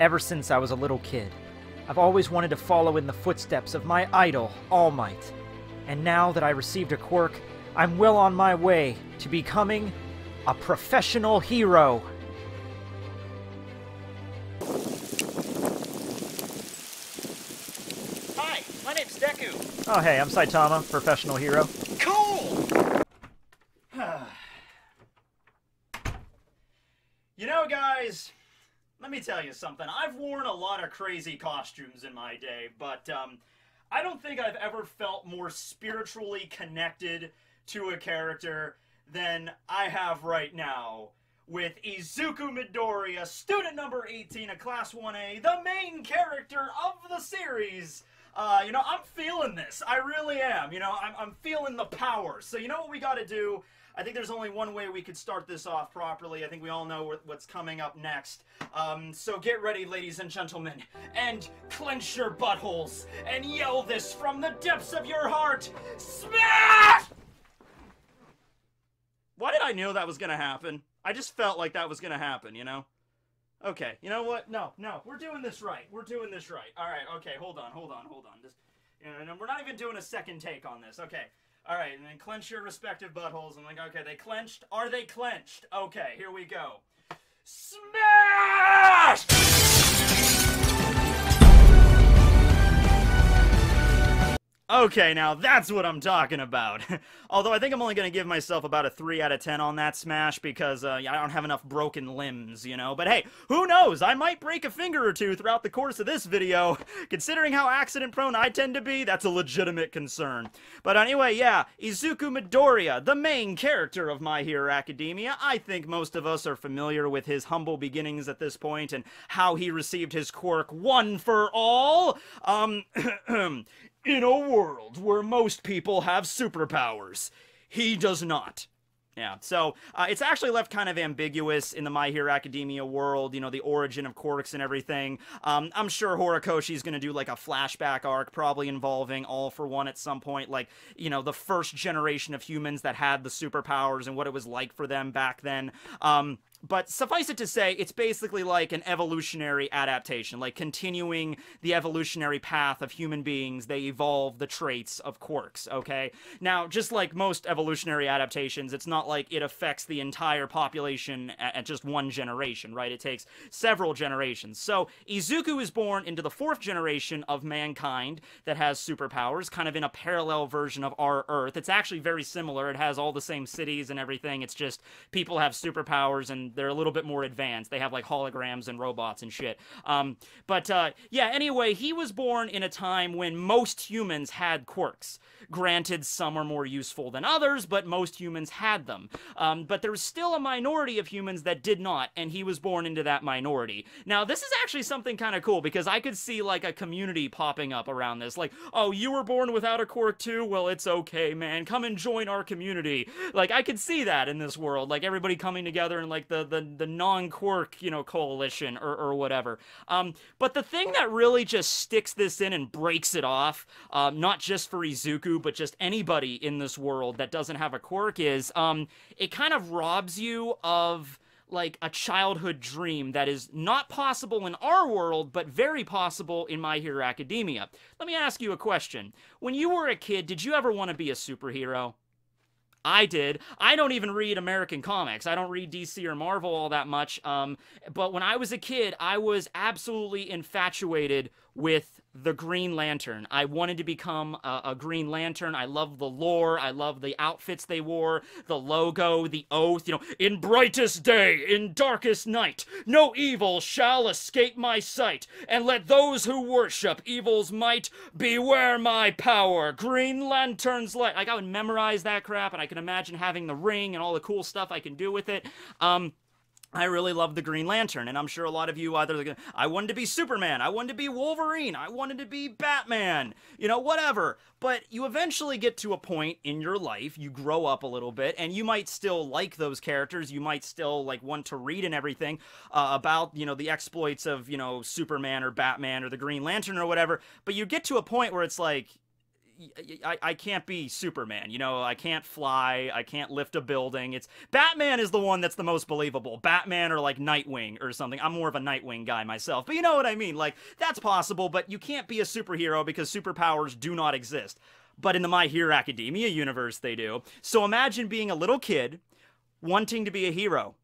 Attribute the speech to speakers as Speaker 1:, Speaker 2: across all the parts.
Speaker 1: ever since I was a little kid. I've always wanted to follow in the footsteps of my idol, All Might. And now that I received a quirk, I'm well on my way to becoming a professional hero.
Speaker 2: Hi, my name's Deku.
Speaker 1: Oh hey, I'm Saitama, professional hero.
Speaker 2: Cool! You know, guys, let me tell you something. I've worn a lot of crazy costumes in my day, but I don't think I've ever felt more spiritually connected to a character than I have right now with Izuku Midoriya, student number 18 of Class 1A, the main character of the series. You know, I'm feeling this. I really am. You know, I'm feeling the power. So you know what we got to do? I think there's only one way we could start this off properly. I think we all know what's coming up next. So get ready, ladies and gentlemen, and clench your buttholes, and yell this from the depths of your heart. Smash! Why did I know that was gonna happen? I just felt like that was gonna happen, you know? Okay, you know what? No, we're doing this right. We're doing this right. All right, okay, hold on. Just, you know, we're not even doing a second take on this. Okay. All right, and then clench your respective buttholes. I'm like, okay, they clenched? Are they clenched? Okay, here we go. Smash! Okay, now that's what I'm talking about. Although I think I'm only going to give myself about a 3 out of 10 on that smash because I don't have enough broken limbs, you know? But hey, who knows? I might break a finger or two throughout the course of this video. Considering how accident-prone I tend to be, that's a legitimate concern. But anyway, yeah, Izuku Midoriya, the main character of My Hero Academia. I think most of us are familiar with his humble beginnings at this point and how he received his quirk one for all. In a world where most people have superpowers, he does not. Yeah, so it's actually left kind of ambiguous in the My Hero Academia world, you know, the origin of quirks and everything. I'm sure Horikoshi's going to do like a flashback arc, probably involving All for One at some point, like, you know, the first generation of humans that had the superpowers and what it was like for them back then. But suffice it to say, it's basically like an evolutionary adaptation, like continuing the evolutionary path of human beings. They evolve the traits of quirks, okay? Now, just like most evolutionary adaptations, it's not like it affects the entire population at just one generation, right? It takes several generations. So, Izuku is born into the 4th generation of mankind that has superpowers, kind of in a parallel version of our Earth. It's actually very similar. It has all the same cities and everything. It's just people have superpowers and they're a little bit more advanced. They have like holograms and robots and shit. Yeah, anyway, he was born in a time when most humans had quirks. Granted, some are more useful than others, but most humans had them. But there was still a minority of humans that did not, and he was born into that minority. Now, this is actually something kind of cool, because I could see like a community popping up around this. Like, oh, you were born without a quirk too? Well, it's okay, man. Come and join our community. Like, I could see that in this world. Like, everybody coming together in like the non-quirk, you know, coalition or whatever. But the thing that really just sticks this in and breaks it off, not just for Izuku, but just anybody in this world that doesn't have a quirk is, it kind of robs you of like a childhood dream that is not possible in our world, but very possible in My Hero Academia. Let me ask you a question. When you were a kid, did you ever want to be a superhero? I did. I don't even read American comics. I don't read DC or Marvel all that much. But when I was a kid, I was absolutely infatuated with the Green Lantern. I wanted to become a Green Lantern. I love the lore. I love the outfits they wore, the logo, the oath, you know, in brightest day, in darkest night, no evil shall escape my sight, and let those who worship evil's might beware my power. Green Lantern's light. Like, I would memorize that crap, and I can imagine having the ring and all the cool stuff I can do with it. I really love the Green Lantern, and I'm sure a lot of you either, I wanted to be Superman, I wanted to be Wolverine, I wanted to be Batman, you know, whatever. But you eventually get to a point in your life, you grow up a little bit, and you might still like those characters, you might still, like, want to read and everything about, you know, the exploits of, you know, Superman or Batman or the Green Lantern or whatever, but you get to a point where it's like, I can't be Superman. You know, I can't fly. I can't lift a building. It's Batman is the one that's the most believable. Batman or like Nightwing or something. I'm more of a Nightwing guy myself, but you know what I mean. Like, that's possible, but you can't be a superhero because superpowers do not exist. But in the My Hero Academia universe, they do. So imagine being a little kid wanting to be a hero.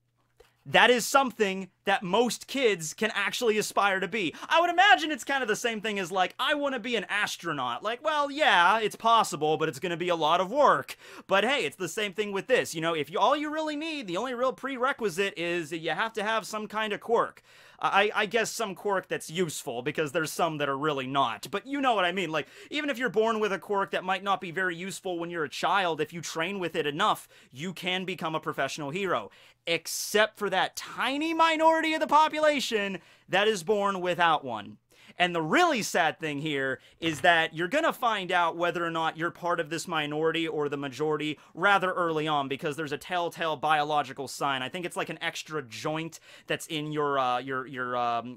Speaker 2: That is something that most kids can actually aspire to be. I would imagine it's kind of the same thing as, like, I want to be an astronaut. Like, well, yeah, it's possible, but it's going to be a lot of work. But hey, it's the same thing with this. You know, if all you really need, the only real prerequisite is you have to have some kind of quirk. I guess some quirk that's useful, because there's some that are really not. But you know what I mean. Like, even if you're born with a quirk that might not be very useful when you're a child, if you train with it enough, you can become a professional hero. Except for that tiny minority of the population that is born without one. And the really sad thing here is that you're going to find out whether or not you're part of this minority or the majority rather early on, because there's a telltale biological sign. I think it's like an extra joint that's in your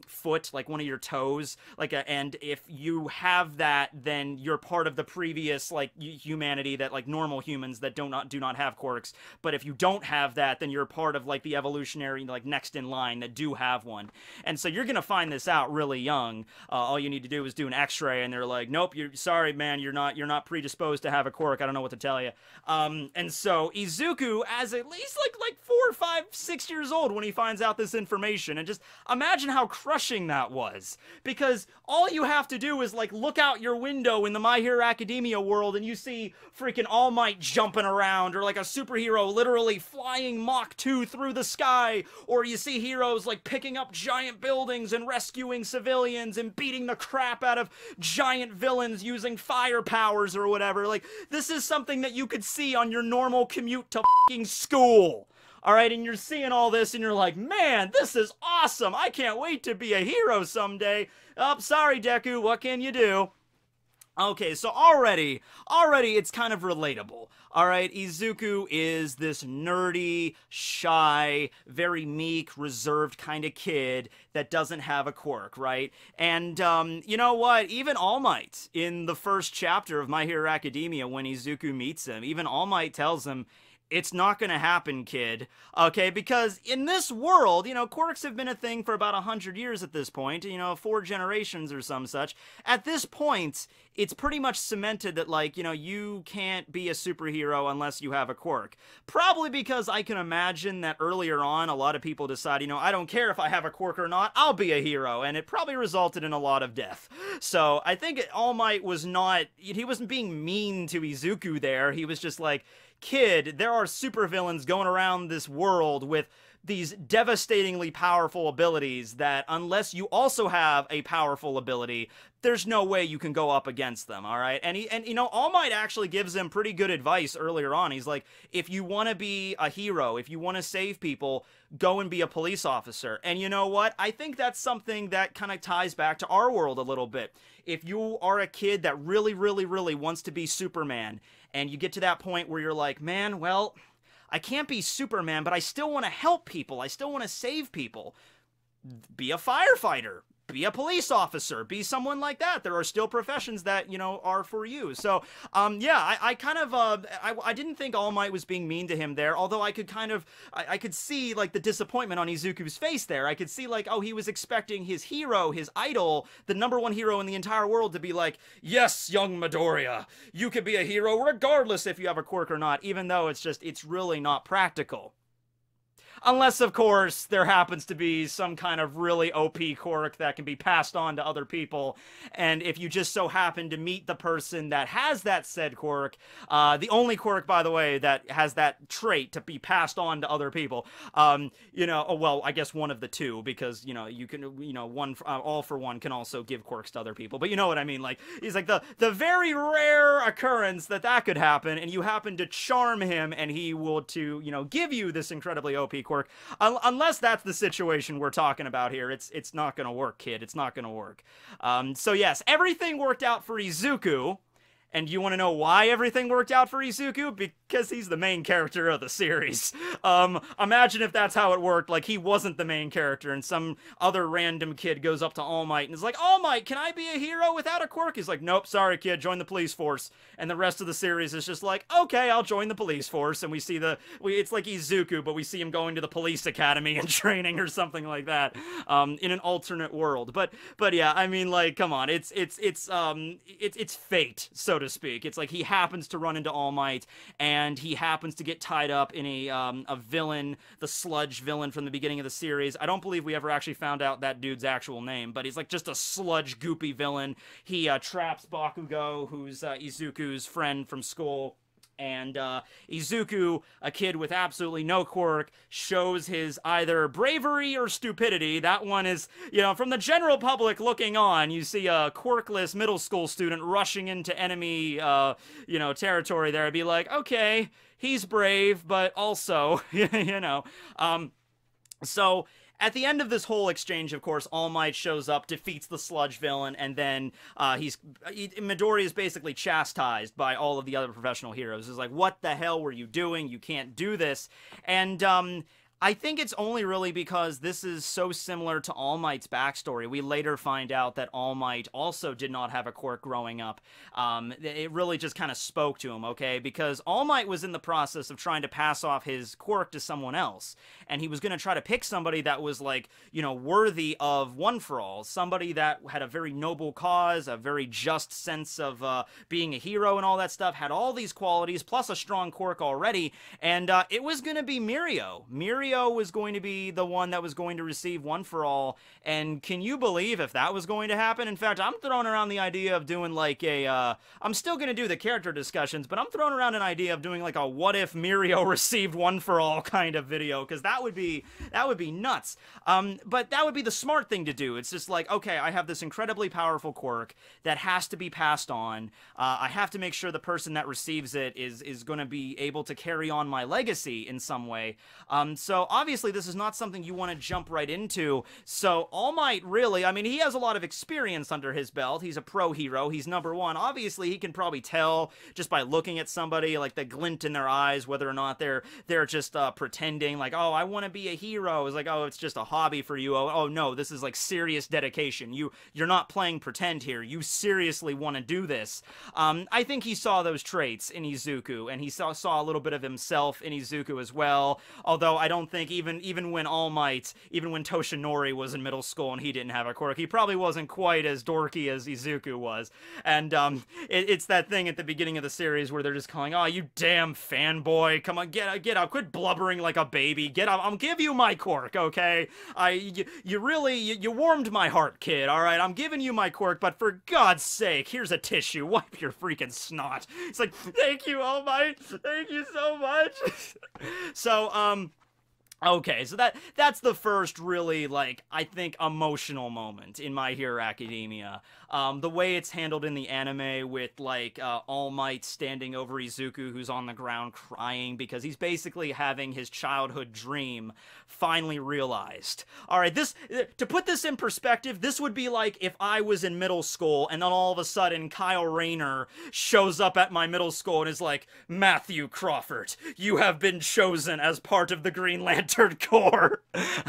Speaker 2: foot, like one of your toes. And if you have that, then you're part of the previous, like, humanity that, like, normal humans that do not have quirks. But if you don't have that, then you're part of, like, the evolutionary, like, next in line that do have one. And so you're going to find this out really young. All you need to do is do an x-ray, and they're like, nope, you're sorry, man, you're not predisposed to have a quirk. I don't know what to tell you. And so Izuku, as at least like 4, 5, 6 years old when he finds out this information, and just imagine how crushing that was. Because all you have to do is, like, look out your window in the My Hero Academia world, and you see freaking All Might jumping around, or like a superhero literally flying Mach 2 through the sky, or you see heroes like picking up giant buildings and rescuing civilians and beating the crap out of giant villains using fire powers or whatever. Like, this is something that you could see on your normal commute to fucking school. Alright, and you're seeing all this and you're like, man, this is awesome. I can't wait to be a hero someday. Oh, sorry, Deku, what can you do? Okay, so already it's kind of relatable. Alright, Izuku is this nerdy, shy, very meek, reserved kind of kid that doesn't have a quirk, right? And, you know what? Even All Might, in the first chapter of My Hero Academia, when Izuku meets him, even All Might tells him, it's not gonna happen, kid. Okay, because in this world, you know, quirks have been a thing for about 100 years at this point, you know, 4 generations or some such. At this point, it's pretty much cemented that, like, you know, you can't be a superhero unless you have a quirk. Probably because I can imagine that earlier on, a lot of people decide, you know, I don't care if I have a quirk or not, I'll be a hero, and it probably resulted in a lot of death. So, I think All Might was not, he wasn't being mean to Izuku there, he was just like, kid, there are supervillains going around this world with these devastatingly powerful abilities that, unless you also have a powerful ability, there's no way you can go up against them, alright? And you know, All Might actually gives him pretty good advice earlier on. He's like, if you want to be a hero, if you want to save people, go and be a police officer. And you know what? I think that's something that kind of ties back to our world a little bit. If you are a kid that really, really, really wants to be Superman, and you get to that point where you're like, man, well, I can't be Superman, but I still want to help people. I still want to save people. Be a firefighter. Be a police officer. Be someone like that. There are still professions that, you know, are for you. So, yeah, I kind of, I didn't think All Might was being mean to him there, although I could kind of, I could see, like, the disappointment on Izuku's face there. I could see, like, oh, he was expecting his hero, his idol, the #1 hero in the entire world to be like, yes, young Midoriya, you could be a hero regardless if you have a quirk or not, even though it's really not practical. Unless, of course, there happens to be some kind of really OP quirk that can be passed on to other people, and if you just so happen to meet the person that has that said quirk, the only quirk, by the way, that has that trait to be passed on to other people, you know, oh, well, I guess one of the two, because, you know, you can, you know, one, all for one can also give quirks to other people, but you know what I mean, like, he's like the very rare occurrence that could happen, and you happen to charm him, and he will, you know, give you this incredibly OP quirk. Unless that's the situation we're talking about here, it's not gonna work, kid. It's not gonna work. So yes, everything worked out for Izuku, And you want to know why everything worked out for Izuku? Because he's the main character of the series. Imagine if that's how it worked. Like, he wasn't the main character, and some other random kid goes up to All Might and is like, All Might, can I be a hero without a quirk? He's like, nope, sorry, kid, join the police force. And the rest of the series is just like, okay, I'll join the police force. And we see it's like Izuku, but we see him going to the police academy and training or something like that, in an alternate world. But yeah, I mean, like, come on, it's fate, so to speak. It's like he happens to run into All Might, and he happens to get tied up in a villain, the sludge villain from the beginning of the series. I don't believe we ever actually found out that dude's actual name, but he's like just a sludge goopy villain. He traps Bakugo, who's Izuku's friend from school. And Izuku, a kid with absolutely no quirk, shows his either bravery or stupidity. That one is, from the general public looking on, you see a quirkless middle school student rushing into enemy, territory there. I'd be like, okay, he's brave, but also, So at the end of this whole exchange, of course, All Might shows up, defeats the sludge villain, and then Midoriya is basically chastised by all of the other professional heroes. It's like, what the hell were you doing? You can't do this. And I think it's only really because this is so similar to All Might's backstory. We later find out that All Might also did not have a quirk growing up. It really just kind of spoke to him, okay? Because All Might was in the process of trying to pass off his quirk to someone else. And he was going to try to pick somebody that was, like, worthy of One for All. Somebody that had a very noble cause, a very just sense of being a hero and all that stuff. Had all these qualities, plus a strong quirk already. And it was going to be Mirio. Mirio was going to be the one that was going to receive One for All, and can you believe if that was going to happen? In fact, I'm throwing around the idea of doing like I'm still going to do the character discussions, but I'm throwing around an idea of doing like a what if Mirio received One for All kind of video, because that would be nuts. But that would be the smart thing to do. It's just like, okay, I have this incredibly powerful quirk that has to be passed on. I have to make sure the person that receives it is going to be able to carry on my legacy in some way. So obviously this is not something you want to jump right into. So All Might really, I mean, he has a lot of experience under his belt. He's a pro hero. He's number one. Obviously he can probably tell just by looking at somebody, like the glint in their eyes, whether or not they're just pretending like, oh, I want to be a hero. It's like, oh, it's just a hobby for you. Oh no, this is like serious dedication. You're not playing pretend here. You seriously want to do this. I think he saw those traits in Izuku, and he saw a little bit of himself in Izuku as well. Although I don't think even when All Might, even when Toshinori was in middle school and he didn't have a quirk, he probably wasn't quite as dorky as Izuku was. And it's that thing at the beginning of the series where they're just calling, oh, you damn fanboy, come on, get up, quit blubbering like a baby, get up, I'll give you my quirk, okay? You warmed my heart, kid, alright? I'm giving you my quirk, but for God's sake, here's a tissue, wipe your freaking snot. It's like, thank you, All Might, thank you so much. So, okay, so that's the first really, like, I think, emotional moment in My Hero Academia. The way it's handled in the anime with, like, All Might standing over Izuku, who's on the ground crying because he's basically having his childhood dream finally realized. Alright, to put this in perspective, this would be like if I was in middle school and then all of a sudden Kyle Rayner shows up at my middle school and is like, Matthew Crawford, you have been chosen as part of the Green Lantern Corps.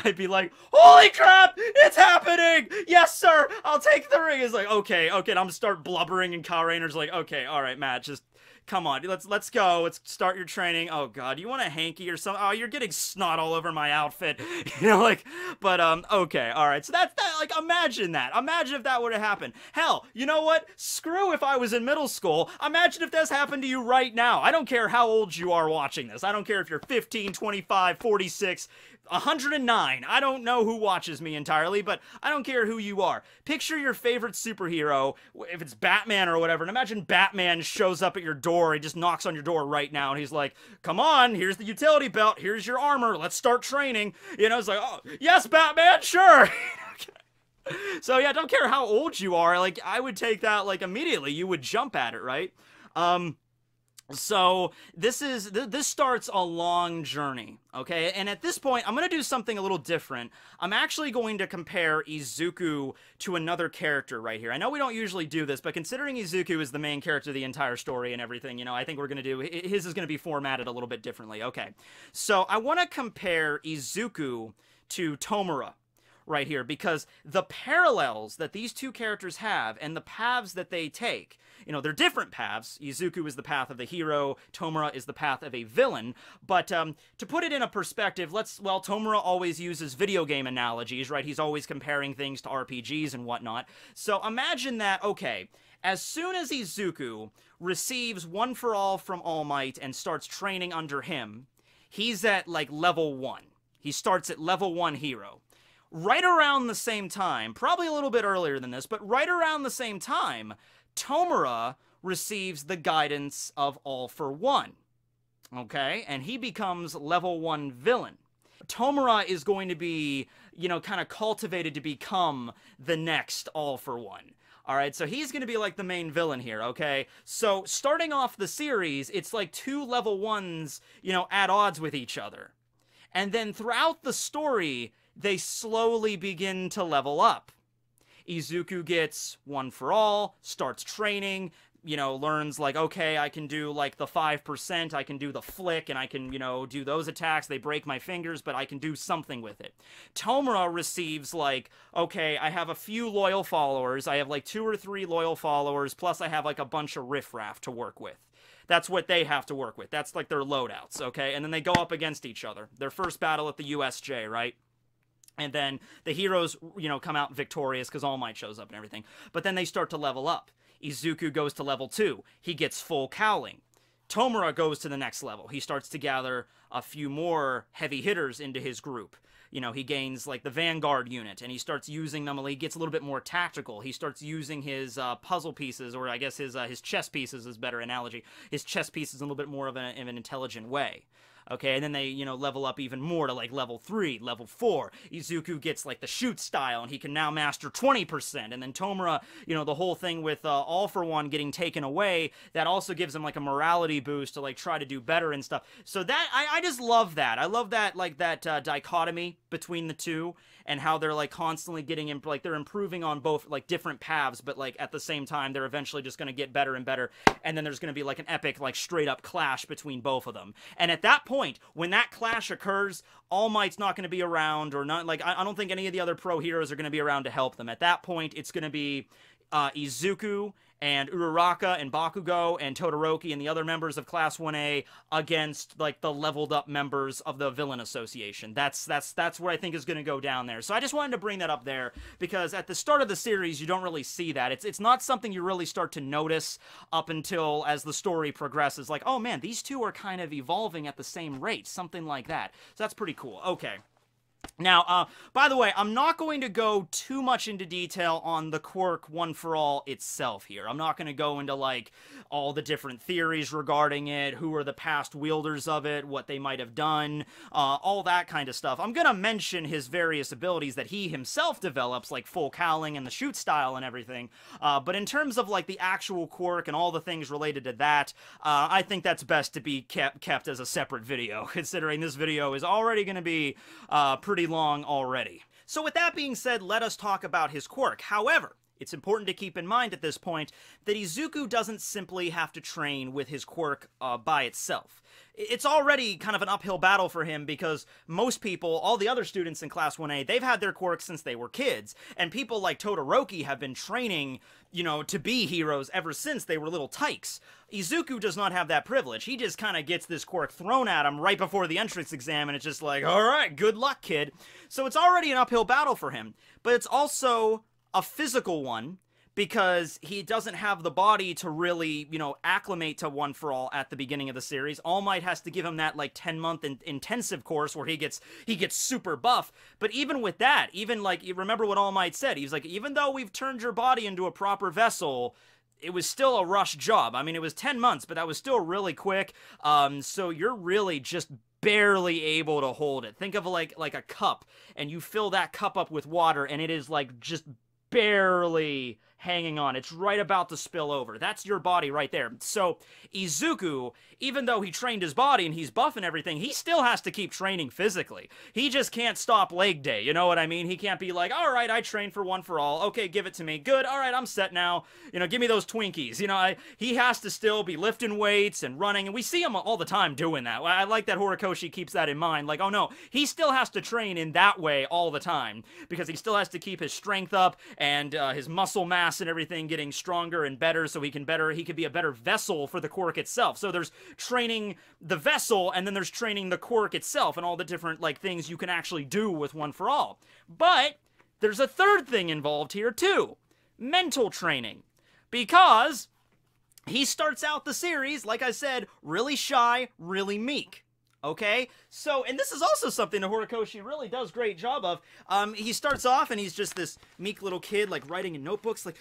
Speaker 2: I'd be like, holy crap, it's happening! Yes, sir, I'll take the ring. It's like, okay, and I'm gonna start blubbering, and Kyle Rayner's like, okay, alright, Matt, just come on, let's go, let's start your training. Oh god, you want a hanky or something? Oh, you're getting snot all over my outfit. But okay, alright, so that's that, like, imagine if that were to happen. Hell, you know what? Screw if I was in middle school. Imagine if this happened to you right now. I don't care how old you are watching this. I don't care if you're 15, 25, 46, 109. I don't know who watches me entirely, but I don't care who you are. Picture your favorite superhero, if it's Batman or whatever, and imagine Batman shows up at your door, he just knocks on your door right now, and he's like, come on, here's the utility belt, here's your armor, let's start training. It's like, oh, yes, Batman, sure. So yeah, don't care how old you are, like, I would take that, like, immediately. You would jump at it, right? So this starts a long journey, okay? And at this point, I'm going to do something a little different. I'm actually going to compare Izuku to another character right here. I know we don't usually do this, but considering Izuku is the main character of the entire story and everything, you know, I think we're going to do, his is going to be formatted a little bit differently. Okay, so I want to compare Izuku to Tomura right here, because the parallels that these two characters have and the paths that they take, you know, they're different paths. Izuku is the path of the hero, Tomura is the path of a villain, but to put it in a perspective, Tomura always uses video game analogies, right? He's always comparing things to RPGs and whatnot. So imagine that, okay, as soon as Izuku receives One for All from All Might and starts training under him, he's at, like, level 1. He starts at level 1 hero. Right around the same time, probably a little bit earlier than this, but right around the same time, Tomura receives the guidance of All for One, okay? And he becomes level 1 villain. Tomura is going to be, you know, kind of cultivated to become the next All for One. All right, so he's going to be like the main villain here, okay? So starting off the series, it's like two level 1s, you know, at odds with each other. And then throughout the story, they slowly begin to level up. Izuku gets One for All, starts training, you know, learns like, okay, I can do like the 5%, I can do the flick, and I can, you know, do those attacks. They break my fingers, but I can do something with it. Tomura receives like, okay, I have a few loyal followers. I have like 2 or 3 loyal followers, plus I have like a bunch of riffraff to work with. That's what they have to work with. That's like their loadouts, okay? And then they go up against each other. Their first battle at the USJ, right? And then the heroes, you know, come out victorious because All Might shows up and everything. But then they start to level up. Izuku goes to level 2. He gets full cowling. Tomura goes to the next level. He starts to gather a few more heavy hitters into his group. You know, he gains, like, the Vanguard unit, and he starts using them. He gets a little bit more tactical. He starts using his puzzle pieces, or I guess his chess pieces is a better analogy. His chess pieces in a little bit more of an intelligent way. Okay, and then they, you know, level up even more to, like, level 3, level 4. Izuku gets, like, the shoot style, and he can now master 20%. And then Tomura, you know, the whole thing with All for One getting taken away, that also gives him, like, a morality boost to, like, try to do better and stuff. So that, I just love that. I love that, like, that dichotomy between the two, and how they're, like, constantly getting, like, they're improving on both, like, different paths, but, like, at the same time, they're eventually just gonna get better and better, and then there's gonna be, like, an epic, like, straight-up clash between both of them. And at that point, when that clash occurs, All Might's not going to be around, or not, like, I don't think any of the other pro heroes are going to be around to help them. At that point, it's going to be Izuku and Uraraka and Bakugo and Todoroki and the other members of Class 1A against, like, the leveled up members of the Villain Association. That's what I think is going to go down there. So I just wanted to bring that up there, because at the start of the series, you don't really see that. It's not something you really start to notice up until as the story progresses. Like, oh man, these two are kind of evolving at the same rate, something like that. So that's pretty cool. Okay. Now, by the way, I'm not going to go too much into detail on the quirk One for All itself here. I'm not going to go into, like, all the different theories regarding it, who are the past wielders of it, what they might have done, all that kind of stuff. I'm going to mention his various abilities that he himself develops, like full cowling and the shoot style and everything. But in terms of, like, the actual quirk and all the things related to that, I think that's best to be kept as a separate video, considering this video is already going to be pretty long already. So with that being said, let us talk about his quirk. However, it's important to keep in mind at this point that Izuku doesn't simply have to train with his quirk by itself. It's already kind of an uphill battle for him, because most people, all the other students in Class 1A, they've had their quirks since they were kids, and people like Todoroki have been training, you know, to be heroes ever since they were little tykes. Izuku does not have that privilege. He just kind of gets this quirk thrown at him right before the entrance exam, and it's just like, alright, good luck, kid. So it's already an uphill battle for him, but it's also a physical one, because he doesn't have the body to really, you know, acclimate to One for All at the beginning of the series. All Might has to give him that, like, 10-month intensive course where he gets super buff. But even with that, even, like, you remember what All Might said. He's like, even though we've turned your body into a proper vessel, it was still a rush job. I mean, it was 10 months, but that was still really quick. So you're really just barely able to hold it. Think of like a cup, and you fill that cup up with water, and it is, like, just barely hanging on. It's right about to spill over. That's your body right there. So Izuku, even though he trained his body and he's buff and everything, he still has to keep training physically. He just can't stop leg day, you know what I mean? He can't be like, all right, I trained for one for all. Okay, give it to me. Good, all right, I'm set now. You know, give me those Twinkies. You know, he has to still be lifting weights and running, and we see him all the time doing that. I like that Horikoshi keeps that in mind. Like, oh no, he still has to train in that way all the time, because he still has to keep his strength up and his muscle mass and everything getting stronger and better, so he could be a better vessel for the quirk itself. So there's training the vessel, and then there's training the quirk itself, and all the different like things you can actually do with One for All. But there's a third thing involved here too: mental training, because he starts out the series, like I said, really shy, really meek. Okay, so, and this is also something that Horikoshi really does great job of. He starts off and he's just this meek little kid, like writing in notebooks, like,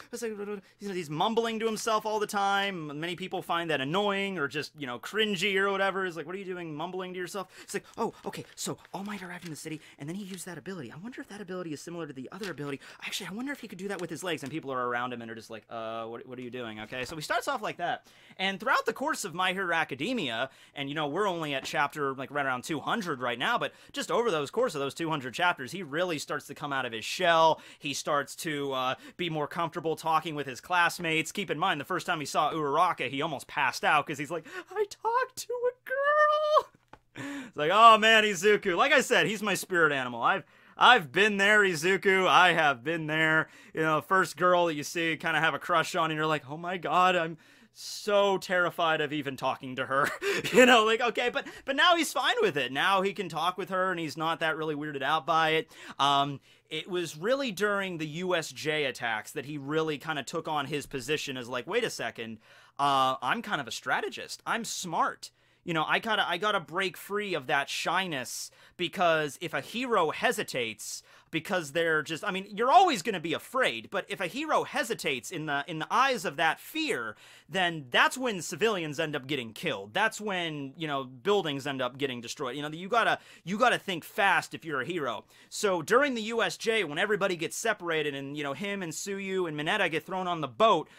Speaker 2: he's mumbling to himself all the time. Many people find that annoying or just, you know, cringy or whatever. It's like, what are you doing, mumbling to yourself? It's like, oh, okay, so All Might arrived in the city, and then he used that ability. I wonder if that ability is similar to the other ability. Actually, I wonder if he could do that with his legs, and people are around him and are just like, what are you doing, okay? So he starts off like that. And throughout the course of My Hero Academia, and, you know, we're only at chapter, like, right around 200 right now, but just over those course of those 200 chapters, he really starts to come out of his shell. He starts to be more comfortable talking with his classmates. Keep in mind, the first time he saw Uraraka, he almost passed out because he's like, I talked to a girl. It's like, oh man, Izuku. Like I said, he's my spirit animal. I've been there, Izuku. I have been there. You know, first girl that you see, kind of have a crush on, and you're like, oh my god, I'm so terrified of even talking to her. You know, like, okay, but now he's fine with it. Now he can talk with her, and he's not that really weirded out by it. It was really during the USJ attacks that he really kind of took on his position as like, wait a second, I'm kind of a strategist. I'm smart. You know, I gotta break free of that shyness, because if a hero hesitates, because they're just, I mean, you're always going to be afraid, but if a hero hesitates in the eyes of that fear, then that's when civilians end up getting killed. That's when, you know, buildings end up getting destroyed. You know, you gotta think fast if you're a hero. So during the USJ, when everybody gets separated and, you know, him and Tsuyu and Mineta get thrown on the boat,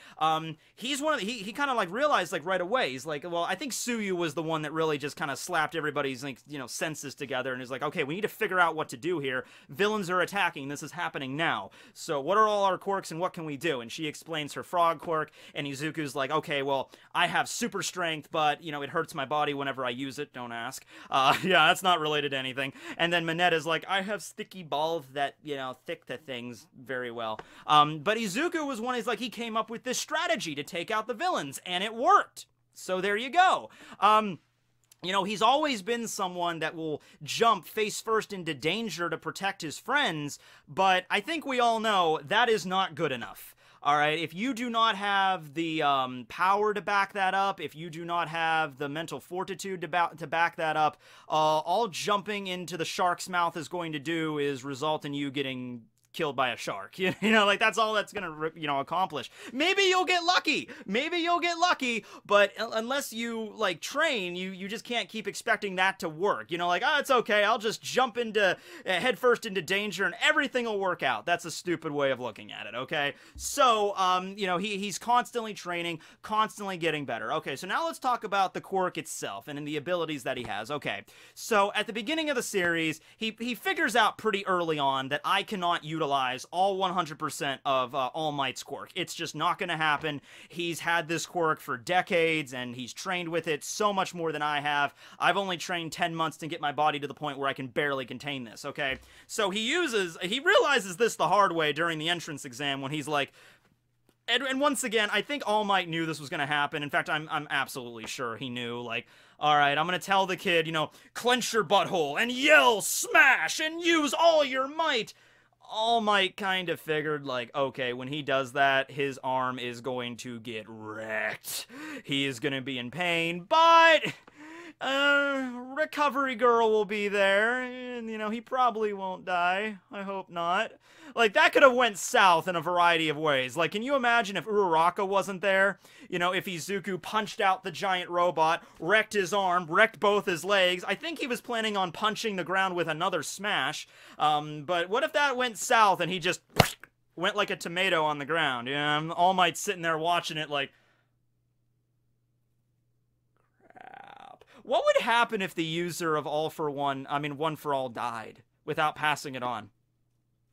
Speaker 2: he kind of like realized like right away, he's like, well, I think Tsuyu was the one that really just kind of slapped everybody's, like, you know, senses together and is like, okay, we need to figure out what to do here. Villains are attacking. This is happening now. So what are all our quirks and what can we do? And she explains her frog quirk, and Izuku's like, okay, well, I have super strength, but, you know, it hurts my body whenever I use it. Don't ask. Yeah, that's not related to anything. And then Mineta's like, I have sticky balls that, you know, stick to things very well. But Izuku was one, he's like, he came up with this strategy to take out the villains, and it worked. So there you go. You know, he's always been someone that will jump face first into danger to protect his friends, but I think we all know that is not good enough. All right, if you do not have the power to back that up, if you do not have the mental fortitude to back that up, all jumping into the shark's mouth is going to do is result in you getting killed by a shark. You know, like, that's all that's gonna, you know, accomplish. Maybe you'll get lucky, but unless you, like, train, you just can't keep expecting that to work. You know, like, oh, it's okay, I'll just jump into head first into danger and everything will work out. That's a stupid way of looking at it, okay? So, you know, he's constantly training, constantly getting better. Okay, so now let's talk about the quirk itself and the abilities that he has. Okay, so at the beginning of the series, he figures out pretty early on that I cannot utilize all 100% of All Might's quirk. It's just not going to happen. He's had this quirk for decades, and he's trained with it so much more than I have. I've only trained 10 months to get my body to the point where I can barely contain this, okay? So he realizes this the hard way during the entrance exam when he's like, and once again, I think All Might knew this was going to happen. In fact, I'm absolutely sure he knew, like, all right, I'm going to tell the kid, you know, clench your butthole and yell, smash, and use all your might. All Might kind of figured, like, okay, when he does that, his arm is going to get wrecked. He is going to be in pain, but recovery girl will be there, and, you know, he probably won't die. I hope not. Like, that could have went south in a variety of ways. Like, can you imagine if Uraraka wasn't there? You know, if Izuku punched out the giant robot, wrecked his arm, wrecked both his legs. I think he was planning on punching the ground with another smash. But what if that went south and he just went like a tomato on the ground. Yeah, All Might's sitting there watching it like, crap. What would happen if the user of One for All died without passing it on?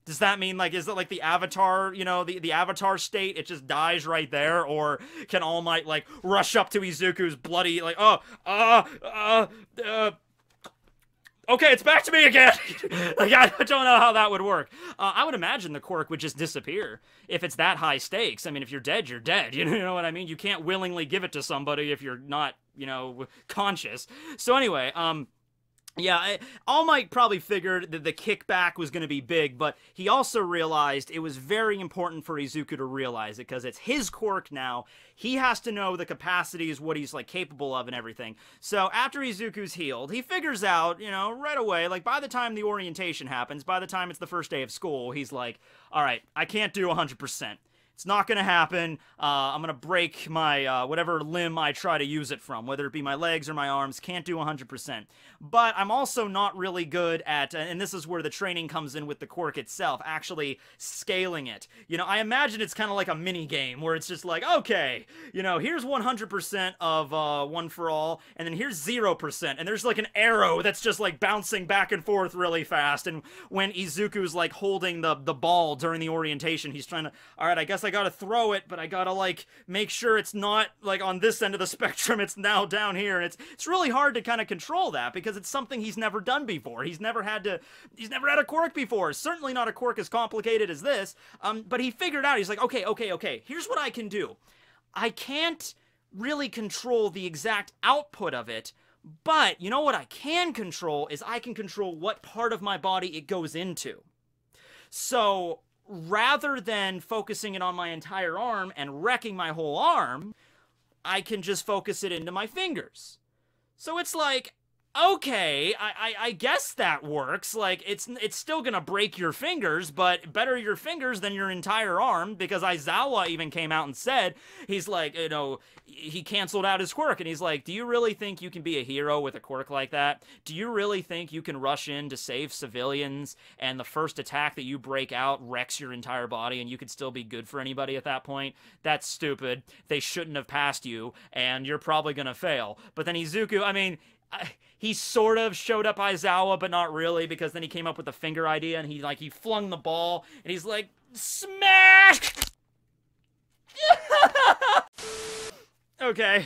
Speaker 2: Does that mean, like, is it like the Avatar, you know, the Avatar state, it just dies right there? Or can All Might, like, rush up to Izuku's bloody, like, okay, it's back to me again! Like, I don't know how that would work. I would imagine the quirk would just disappear if it's that high stakes. I mean, if you're dead, you're dead. You know what I mean? You can't willingly give it to somebody if you're not, you know, conscious. So anyway, yeah, All Might probably figured that the kickback was going to be big, but he also realized it was very important for Izuku to realize it, because it's his quirk now. He has to know the capacities, what he's, like, capable of and everything. So after Izuku's healed, he figures out, you know, right away, like, by the time the orientation happens, by the time it's the first day of school, he's like, all right, I can't do 100%. It's not going to happen. I'm going to break my, whatever limb I try to use it from, whether it be my legs or my arms. Can't do 100%. But I'm also not really good at, and this is where the training comes in with the quirk itself, actually scaling it. You know, I imagine it's kind of like a mini game where it's just like, okay, you know, here's 100% of One for All, and then here's 0%, and there's like an arrow that's just like bouncing back and forth really fast. And when Izuku's like holding the ball during the orientation, he's trying to, all right, I guess I gotta throw it, but I gotta, like, make sure it's not, like, on this end of the spectrum, it's now down here, and it's really hard to kind of control that, because it's something he's never done before. He's never had a quirk before, certainly not a quirk as complicated as this, but he figured out, he's like, okay, here's what I can do. I can't really control the exact output of it, but you know what I can control is I can control what part of my body it goes into. So rather than focusing it on my entire arm and wrecking my whole arm, I can just focus it into my fingers. So it's like, okay, I guess that works. Like, it's still gonna break your fingers, but better your fingers than your entire arm, because Aizawa even came out and said, he's like, you know, he canceled out his quirk, and he's like, do you really think you can be a hero with a quirk like that? Do you really think you can rush in to save civilians, and the first attack that you break out wrecks your entire body, and you could still be good for anybody at that point? That's stupid. They shouldn't have passed you, and you're probably gonna fail. But then Izuku, I mean, he sort of showed up Aizawa, but not really, because then he came up with the finger idea, and he flung the ball, and he's like, smash! Okay,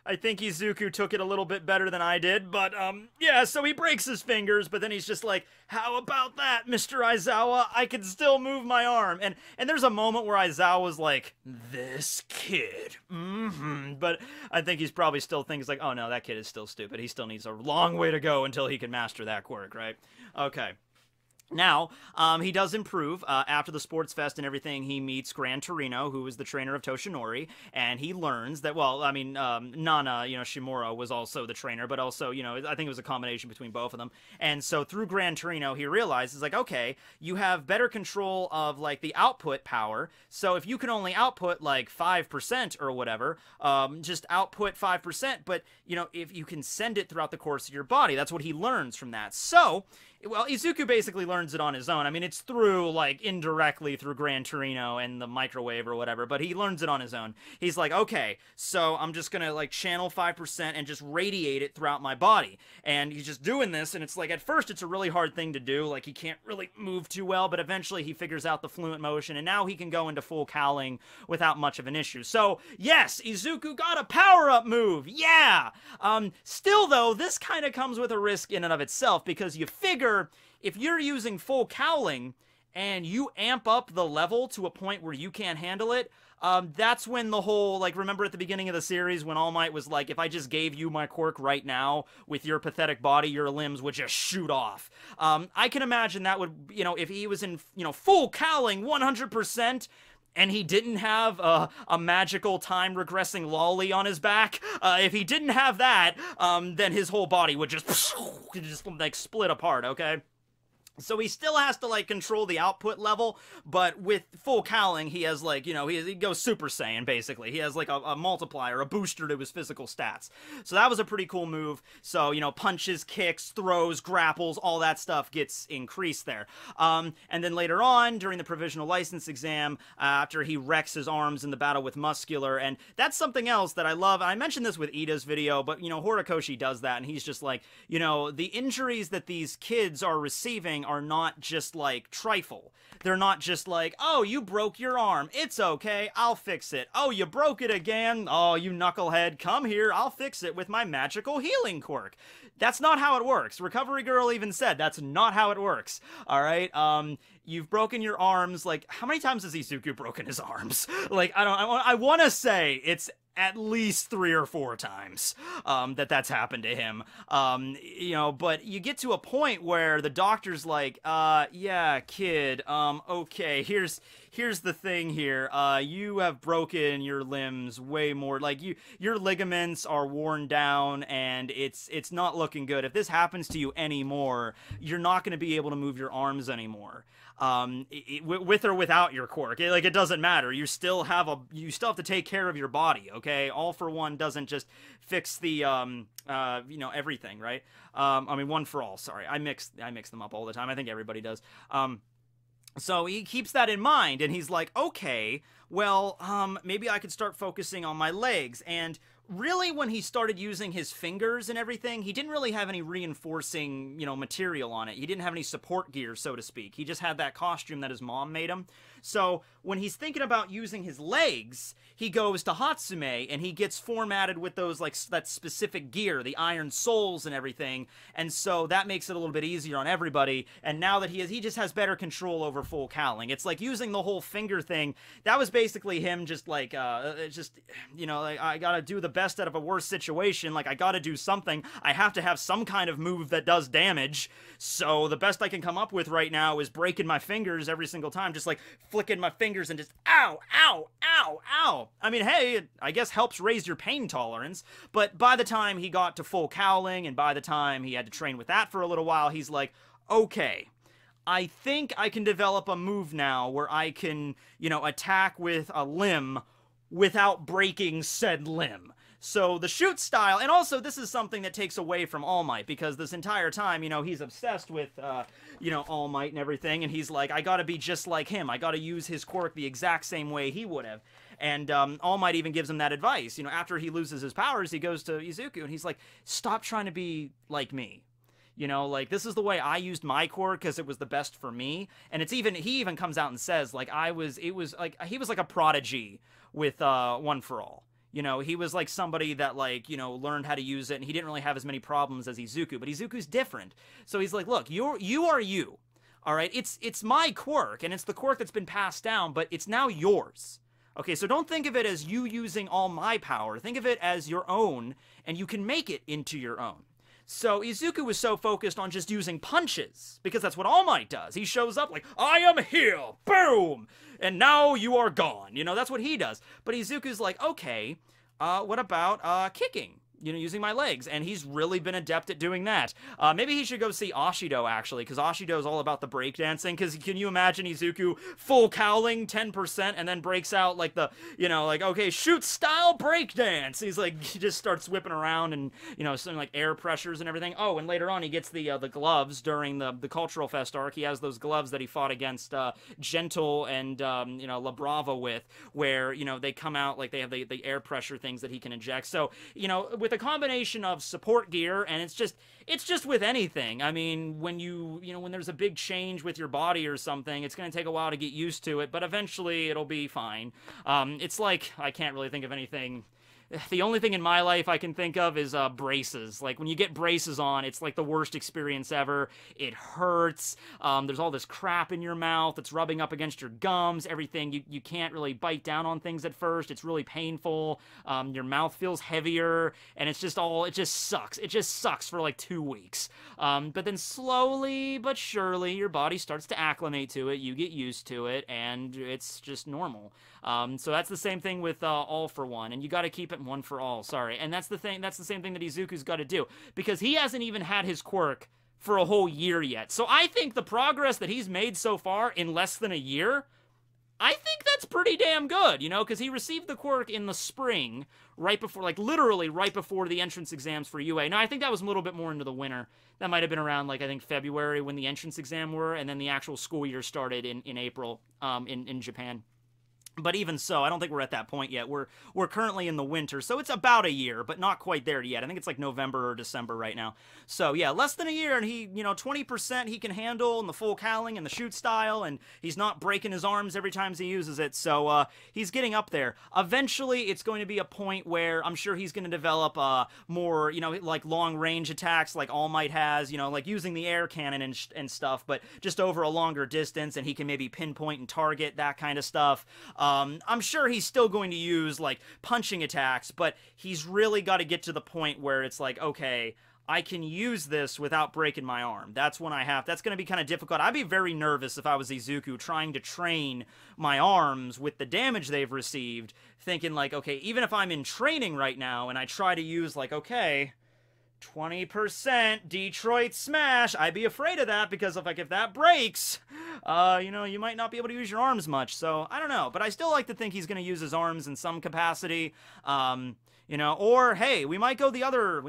Speaker 2: I think Izuku took it a little bit better than I did, but, yeah, so he breaks his fingers, but then he's just like, how about that, Mr. Aizawa? I can still move my arm. And there's a moment where Aizawa's like, this kid, but I think he's probably still thinking, like, oh no, that kid is still stupid. He still needs a long way to go until he can master that quirk, right? Okay. Now, he does improve. After the sports fest and everything, he meets Gran Torino, who is the trainer of Toshinori, and he learns that, well, I mean, Nana, you know, Shimura was also the trainer, but also, you know, I think it was a combination between both of them. And so through Gran Torino, he realizes, like, okay, you have better control of, like, the output power. So if you can only output, like, 5% or whatever, just output 5%, but, you know, if you can send it throughout the course of your body, that's what he learns from that. So, well, Izuku basically learns it on his own. I mean, it's through, like, indirectly through Gran Torino and the microwave or whatever, but he learns it on his own. He's like, okay, so I'm just gonna, like, channel 5% and just radiate it throughout my body. And he's just doing this, and it's like, at first, it's a really hard thing to do. Like, he can't really move too well, but eventually he figures out the fluent motion, and now he can go into full cowling without much of an issue. So, yes, Izuku got a power-up move! Yeah! Still, though, this kind of comes with a risk in and of itself, because you figure if you're using full cowling and you amp up the level to a point where you can't handle it, that's when the whole, like, remember at the beginning of the series when All Might was like, if I just gave you my quirk right now with your pathetic body, your limbs would just shoot off. I can imagine that would, you know, if he was in, you know, full cowling 100%, and he didn't have a magical time regressing lolly on his back, if he didn't have that, then his whole body would just like split apart, okay? So he still has to, like, control the output level, but with full cowling, he has, like, you know, he goes Super Saiyan, basically. He has, like, a multiplier, a booster to his physical stats. So that was a pretty cool move. So, you know, punches, kicks, throws, grapples, all that stuff gets increased there. And then later on, during the provisional license exam, after he wrecks his arms in the battle with Muscular, and that's something else that I love. I mentioned this with Ida's video, but, you know, Horikoshi does that, and he's just like, you know, the injuries that these kids are receiving are not just like trifle. They're not just like, oh, you broke your arm. It's okay. I'll fix it. Oh, you broke it again. Oh, you knucklehead. Come here. I'll fix it with my magical healing quirk. That's not how it works. Recovery Girl even said that's not how it works. All right. You've broken your arms. Like, how many times has Izuku broken his arms? Like, I want to say it's at least 3 or 4 times that's happened to him. You know, but you get to a point where the doctor's like, yeah, kid, okay, here's the thing here. You have broken your limbs way more. Like, your ligaments are worn down, and it's not looking good. If this happens to you anymore, you're not going to be able to move your arms anymore. With or without your quirk, it doesn't matter. You still have to take care of your body. Okay, All for One doesn't just fix the you know, everything, right? I mean, One for All. Sorry, I mix them up all the time. I think everybody does. So he keeps that in mind, and he's like, okay, well, maybe I could start focusing on my legs. And really, when he started using his fingers and everything, he didn't really have any reinforcing, you know, material on it. He didn't have any support gear, so to speak. He just had that costume that his mom made him. So when he's thinking about using his legs, he goes to Hatsume, and he gets formatted with those, like, that specific gear, the iron soles and everything. And so that makes it a little bit easier on everybody. And now that he just has better control over full cowling. It's like using the whole finger thing. That was basically him just, like, you know, like, I gotta do the best out of a worse situation. Like, I gotta do something. I have to have some kind of move that does damage. So the best I can come up with right now is breaking my fingers every single time. Just, like, flicking my fingers and just ow, ow, ow, ow. I mean, hey, it, I guess helps raise your pain tolerance, but by the time he got to full cowling, and by the time he had to train with that for a little while, he's like, okay, I think I can develop a move now where I can, you know, attack with a limb without breaking said limb. So the shoot style, and also this is something that takes away from All Might, because this entire time, you know, he's obsessed with, you know, All Might and everything, and he's like, I gotta be just like him. I gotta use his quirk the exact same way he would have. And All Might even gives him that advice. You know, after he loses his powers, he goes to Izuku, and he's like, stop trying to be like me. You know, like, this is the way I used my quirk because it was the best for me. And it's even, he even comes out and says, like, he was like a prodigy with One for All. You know, he was like somebody that, like, you know, learned how to use it, and he didn't really have as many problems as Izuku, but Izuku's different. So he's like, look, you are you. All right, it's my quirk, and it's the quirk that's been passed down, but it's now yours. Okay, so don't think of it as you using all my power. Think of it as your own, and you can make it into your own. So Izuku was so focused on just using punches, because that's what All Might does. He shows up like, I am here, boom, and now you are gone. You know, that's what he does. But Izuku's like, okay, what about kicking? You know, using my legs, and he's really been adept at doing that. Maybe he should go see Ashido, actually, because Ashido is all about the breakdancing, because can you imagine Izuku full cowling 10% and then breaks out, like, the, you know, like, okay, shoot style breakdance. He's like, he just starts whipping around and, you know, something like air pressures and everything. Oh, and later on he gets the gloves during the Cultural Fest arc. He has those gloves that he fought against Gentle and, you know, La Brava with, where, you know, they come out, like, they have the air pressure things that he can inject. So, you know, with a combination of support gear, and it's just with anything. I mean, when when there's a big change with your body or something, it's going to take a while to get used to it, but eventually it'll be fine. It's like, I can't really think of anything. The only thing in my life I can think of is braces. Like, when you get braces on, it's like the worst experience ever. It hurts. There's all this crap in your mouth that's rubbing up against your gums, everything. You can't really bite down on things at first. It's really painful. Your mouth feels heavier, and it just sucks. It just sucks for like 2 weeks. But then slowly but surely, your body starts to acclimate to it. You get used to it, and it's just normal. So that's the same thing with All for One, and you got to keep it One for All. Sorry, and that's the same thing that Izuku's got to do, because he hasn't even had his quirk for a whole year yet. So I think the progress that he's made so far in less than a year, I think that's pretty damn good, you know, because he received the quirk in the spring, right before, like, literally right before the entrance exams for UA. Now, I think that was a little bit more into the winter. That might have been around, like, I think February when the entrance exam were, and then the actual school year started in April in Japan. But even so, I don't think we're at that point yet. We're currently in the winter, so it's about a year, but not quite there yet. I think it's like November or December right now. So yeah, less than a year, and he, 20% he can handle in the full cowling and the shoot style, and he's not breaking his arms every time he uses it. So he's getting up there. Eventually, it's going to be a point where I'm sure he's going to develop more, like long range attacks, like All Might has, like using the air cannon and stuff, but just over a longer distance, and he can maybe pinpoint and target that kind of stuff. I'm sure he's still going to use, like, punching attacks, but he's really got to get to the point where it's like, okay, I can use this without breaking my arm. That's when that's going to be kind of difficult. I'd be very nervous if I was Izuku trying to train my arms with the damage they've received, thinking, like, okay, even if I'm in training right now and I try to use, like, okay, 20% Detroit Smash. I'd be afraid of that because if that breaks, you might not be able to use your arms much. So I don't know, but I still like to think he's going to use his arms in some capacity. Or hey, we might go the other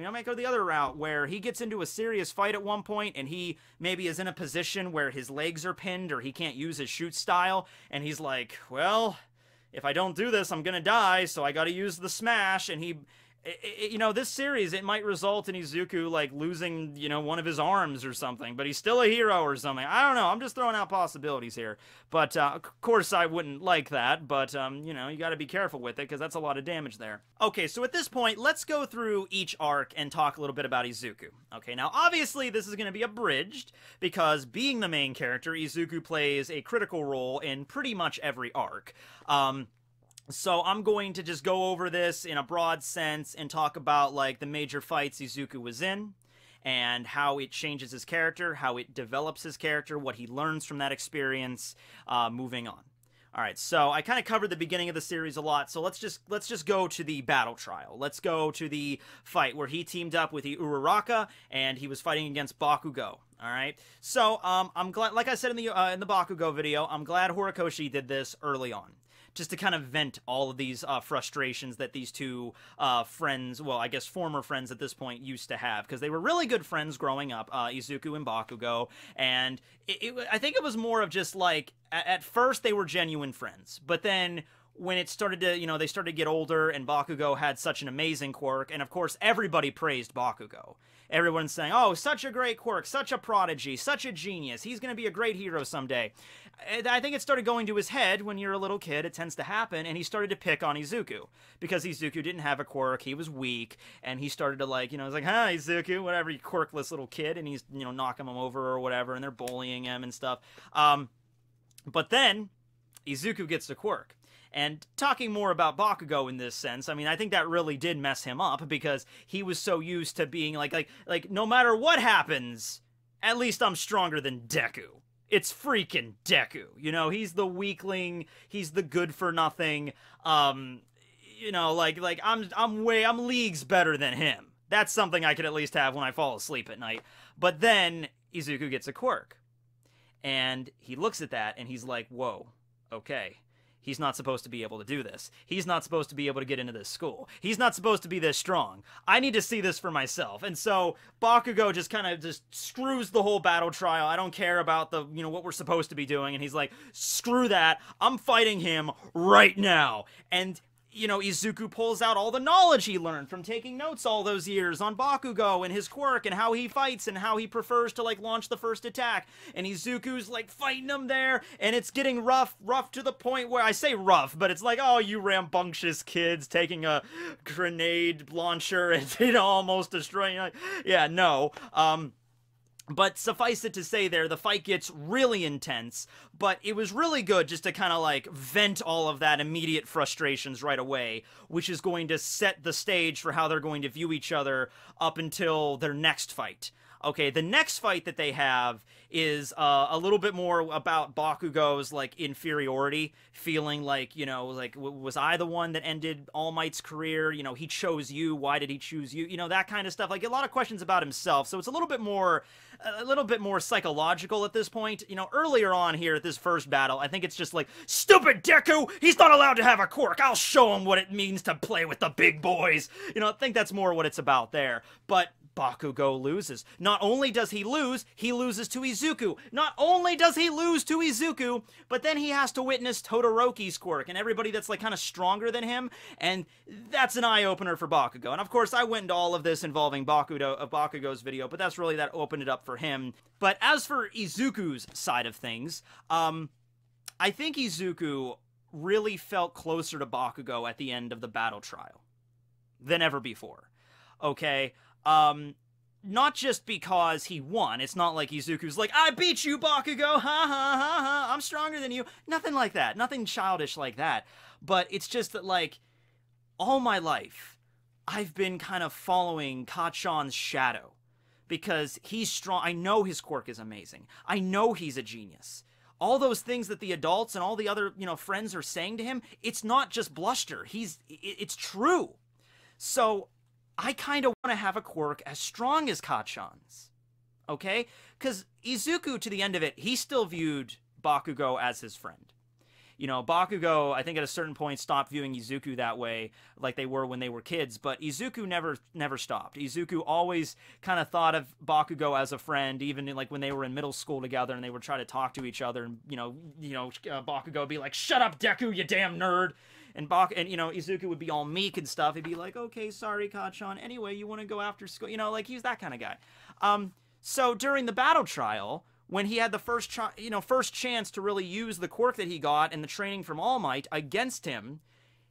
Speaker 2: route where he gets into a serious fight at one point and he maybe is in a position where his legs are pinned or he can't use his shoot style, and he's like, well, if I don't do this, I'm going to die, so I got to use the smash, and this series, it might result in Izuku, like, losing, one of his arms or something, but he's still a hero or something. I don't know. I'm just throwing out possibilities here. But, of course, I wouldn't like that, but, you gotta be careful with it, because that's a lot of damage there. Okay, so at this point, let's go through each arc and talk a little bit about Izuku. Okay, now, obviously, this is gonna be abridged, because being the main character, Izuku plays a critical role in pretty much every arc. So I'm going to just go over this in a broad sense and talk about, like, the major fights Izuku was in and how it changes his character, how it develops his character, what he learns from that experience, moving on. All right, so I kind of covered the beginning of the series a lot, so let's just go to the battle trial. Let's go to the fight where he teamed up with the Uraraka and he was fighting against Bakugo. All right, so I'm glad, like I said in the Bakugo video, I'm glad Horikoshi did this early on, just to kind of vent all of these frustrations that these two friends, well, I guess former friends at this point, used to have, because they were really good friends growing up, Izuku and Bakugo, and I think it was more of just, like, at first they were genuine friends, but then when it started to, they started to get older, and Bakugo had such an amazing quirk, and of course everybody praised Bakugo. Everyone's saying, oh, such a great quirk, such a prodigy, such a genius, he's going to be a great hero someday. I think it started going to his head when you're a little kid, it tends to happen, and he started to pick on Izuku, because Izuku didn't have a quirk, he was weak, and he started to, like, he's like, hi, Izuku, whatever, you quirkless little kid, and he's, knocking him over or whatever, and they're bullying him and stuff. But then, Izuku gets the quirk. And talking more about Bakugo in this sense, I mean, I think that really did mess him up, because he was so used to being like no matter what happens, at least I'm stronger than Deku. It's freaking Deku. He's the weakling, he's the good for nothing. I'm leagues better than him. That's something I could at least have when I fall asleep at night. But then Izuku gets a quirk. And he looks at that and he's like, whoa, okay. He's not supposed to be able to do this. He's not supposed to be able to get into this school. He's not supposed to be this strong. I need to see this for myself. And so Bakugo just kind of just screws the whole battle trial. I don't care about the, what we're supposed to be doing. And he's like, screw that. I'm fighting him right now. And Izuku pulls out all the knowledge he learned from taking notes all those years on Bakugo and his quirk and how he fights and how he prefers to, like, launch the first attack. And Izuku's, like, fighting him there, and it's getting rough to the point where, I say rough, but it's like, oh, you rambunctious kids taking a grenade launcher and, almost destroying, like, yeah, no. But suffice it to say there, the fight gets really intense, but it was really good just to kind of, like, vent all of that immediate frustrations right away, which is going to set the stage for how they're going to view each other up until their next fight. Okay, the next fight that they have is a little bit more about Bakugo's, like, inferiority, feeling like, you know, like, was I the one that ended All Might's career? You know, he chose you. Why did he choose you? You know, that kind of stuff. Like, a lot of questions about himself. So it's a little bit more psychological at this point. You know, earlier on here at this first battle, I think it's just like, stupid Deku! He's not allowed to have a quirk! I'll show him what it means to play with the big boys! You know, I think that's more what it's about there. But Bakugo loses. Not only does he loses to Izuku. Not only does he lose to Izuku, but then he has to witness Todoroki's quirk and everybody that's, like, kind of stronger than him, and that's an eye-opener for Bakugo. And of course, I went into all of this involving Bakugo's video, but that's really that opened it up for him. But as for Izuku's side of things, I think Izuku really felt closer to Bakugo at the end of the battle trial than ever before. Okay? Not just because he won. It's not like Izuku's like, I beat you, Bakugo! Ha ha ha ha! I'm stronger than you! Nothing like that. Nothing childish like that. But it's just that, like, all my life, I've been kind of following Kacchan's shadow. Because he's strong. I know his quirk is amazing. I know he's a genius. All those things that the adults and all the other, you know, friends are saying to him, it's not just bluster. It's true. So I kind of want to have a quirk as strong as Kacchan's. Okay? Because Izuku, to the end of it, he still viewed Bakugo as his friend. You know, Bakugo, I think at a certain point, stopped viewing Izuku that way, like they were when they were kids, but Izuku never stopped. Izuku always kind of thought of Bakugo as a friend, even like when they were in middle school together and they would try to talk to each other, and, Bakugo would be like, shut up, Deku, you damn nerd! And Izuku would be all meek and stuff. He'd be like, okay, sorry, Kacchan. Anyway, you want to go after school? You know, like, he's that kind of guy. So during the battle trial, when he had the first chance to really use the quirk that he got and the training from All Might against him,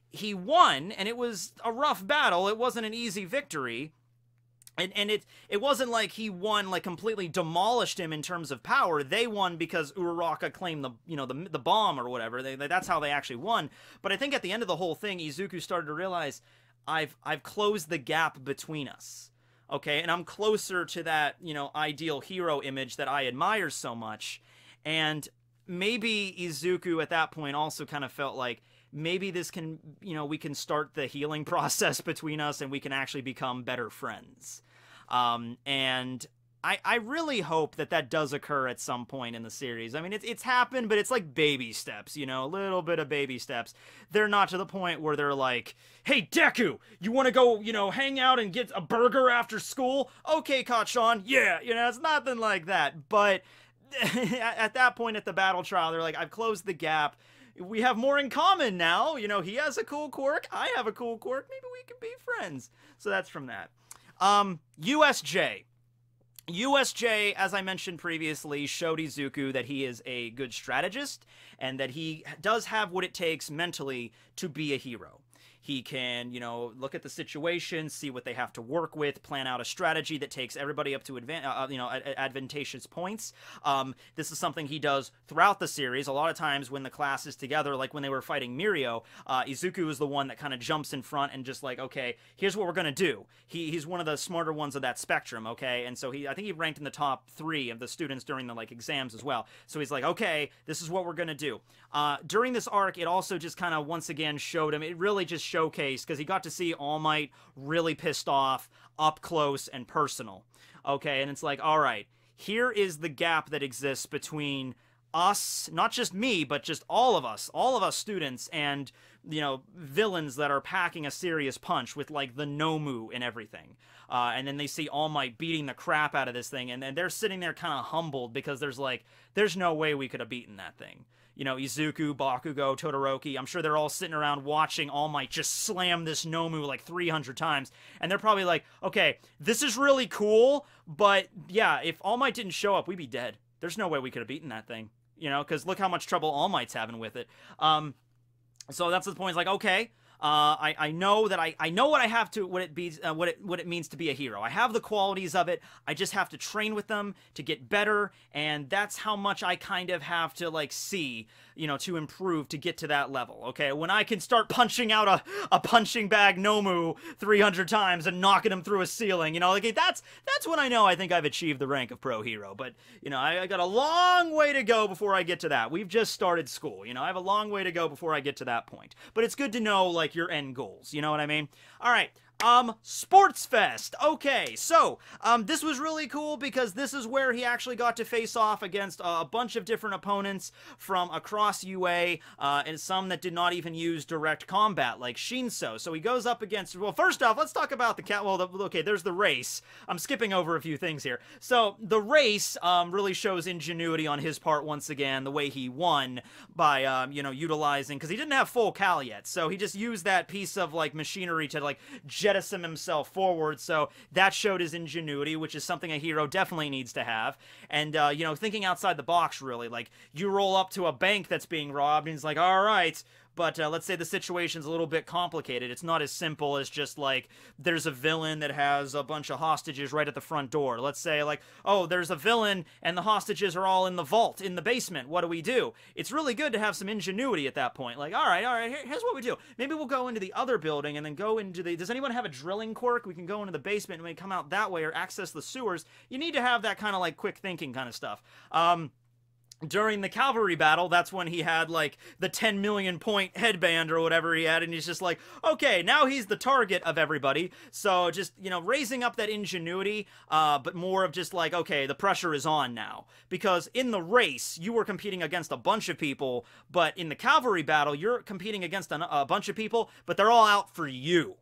Speaker 2: he won, and it was a rough battle. It wasn't an easy victory. And it wasn't like he won, like, completely demolished him in terms of power. They won because Uraraka claimed the bomb or whatever. That's how they actually won. But I think at the end of the whole thing, Izuku started to realize, I've closed the gap between us. Okay, and I'm closer to that, ideal hero image that I admire so much. And maybe Izuku at that point also kind of felt like, maybe this can, we can start the healing process between us and we can actually become better friends. And I really hope that does occur at some point in the series. I mean, it's happened, but it's like baby steps, a little bit of baby steps. They're not to the point where they're like, hey, Deku, you want to go, hang out and get a burger after school? Okay, Kacchan, yeah, it's nothing like that. But at that point at the battle trial, they're like, I've closed the gap. We have more in common now. He has a cool quirk. I have a cool quirk. Maybe we can be friends. So that's from that. USJ. USJ, as I mentioned previously, showed Izuku that he is a good strategist and that he does have what it takes mentally to be a hero. He can, look at the situation, see what they have to work with, plan out a strategy that takes everybody up to advantageous points. This is something he does throughout the series. A lot of times when the class is together, like when they were fighting Mirio, Izuku is the one that kind of jumps in front and just like, okay, here's what we're going to do. He's one of the smarter ones of that spectrum, okay? And so I think he ranked in the top 3 of the students during the exams as well. So he's like, okay, this is what we're going to do. During this arc, it also just kind of once again showed him, it really just showcase, because he got to see All Might really pissed off, up close and personal. Okay, and it's like, all right, here is the gap that exists between us, not just me, but just all of us students, and, villains that are packing a serious punch with, like, the Nomu and everything. And then they see All Might beating the crap out of this thing, and then they're sitting there kind of humbled, because there's no way we could have beaten that thing. Izuku, Bakugo, Todoroki, I'm sure they're all sitting around watching All Might just slam this Nomu like 300 times, and they're probably like, okay, this is really cool, but yeah, if All Might didn't show up, we'd be dead. There's no way we could have beaten that thing, because look how much trouble All Might's having with it. So that's the point, it's like, okay, I know that I know what I have to, what it means to be a hero. I have the qualities of it. I just have to train with them to get better, and that's how much I kind of have to, like, see, you know, to improve to get to that level, okay? When I can start punching out a punching bag Nomu 300 times and knocking him through a ceiling, you know, like, that's when I know I think I've achieved the rank of pro hero. But, you know, I got a long way to go before I get to that. We've just started school, you know, I have a long way to go before I get to that point. But it's good to know, like, your end goals, you know what I mean? All right. Sports Fest. Okay, so, this was really cool because this is where he actually got to face off against a bunch of different opponents from across UA, and some that did not even use direct combat, like Shinso. So he goes up against, well, first off, let's talk about okay, there's the race. I'm skipping over a few things here. So, the race, really shows ingenuity on his part once again, the way he won by, you know, utilizing, because he didn't have full cal yet, so he just used that piece of, like, machinery to, like, jettison himself forward, so that showed his ingenuity, which is something a hero definitely needs to have. And, you know, thinking outside the box, really. Like, you roll up to a bank that's being robbed, and he's like, alright, but let's say the situation's a little bit complicated. It's not as simple as just, like, there's a villain that has a bunch of hostages right at the front door. Let's say, like, oh, there's a villain, and the hostages are all in the vault, in the basement. What do we do? It's really good to have some ingenuity at that point. Like, alright, here's what we do. Maybe we'll go into the other building, and then go into the... Does anyone have a drilling quirk? We can go into the basement, and we come out that way, or access the sewers. You need to have that kind of, like, quick thinking kind of stuff. During the cavalry battle, that's when he had, like, the 10 million point headband or whatever he had, and he's just like, okay, now he's the target of everybody. So just, you know, raising up that ingenuity, but more of just like, okay, the pressure is on now. Because in the race, you were competing against a bunch of people, but in the cavalry battle, you're competing against a bunch of people, but they're all out for you.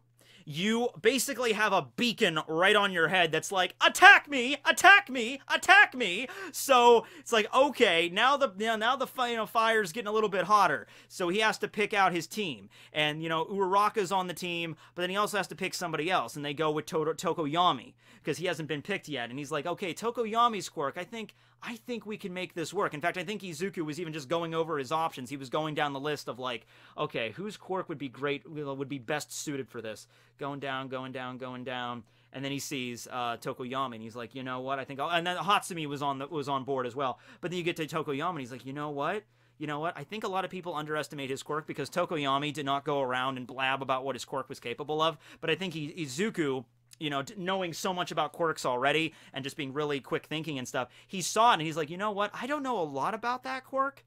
Speaker 2: You basically have a beacon right on your head that's like, attack me, attack me, attack me. So it's like, okay, now the fire's getting a little bit hotter. So he has to pick out his team, and you know, Uraraka's on the team, but then he also has to pick somebody else, and they go with Tokoyami because he hasn't been picked yet. And he's like, okay, Tokoyami's quirk, I think we can make this work. In fact, I think Izuku was even just going over his options. He was going down the list of like, okay, whose quirk would be great, would be best suited for this? Going down, and then he sees Tokoyami, and he's like, you know what? I think and then Hatsumi was on board as well. But then you get to Tokoyami, and he's like, you know what? I think a lot of people underestimate his quirk because Tokoyami did not go around and blab about what his quirk was capable of. But I think Izuku, you know, knowing so much about quirks already and just being really quick thinking and stuff, he saw it and he's like, you know what? I don't know a lot about that quirk,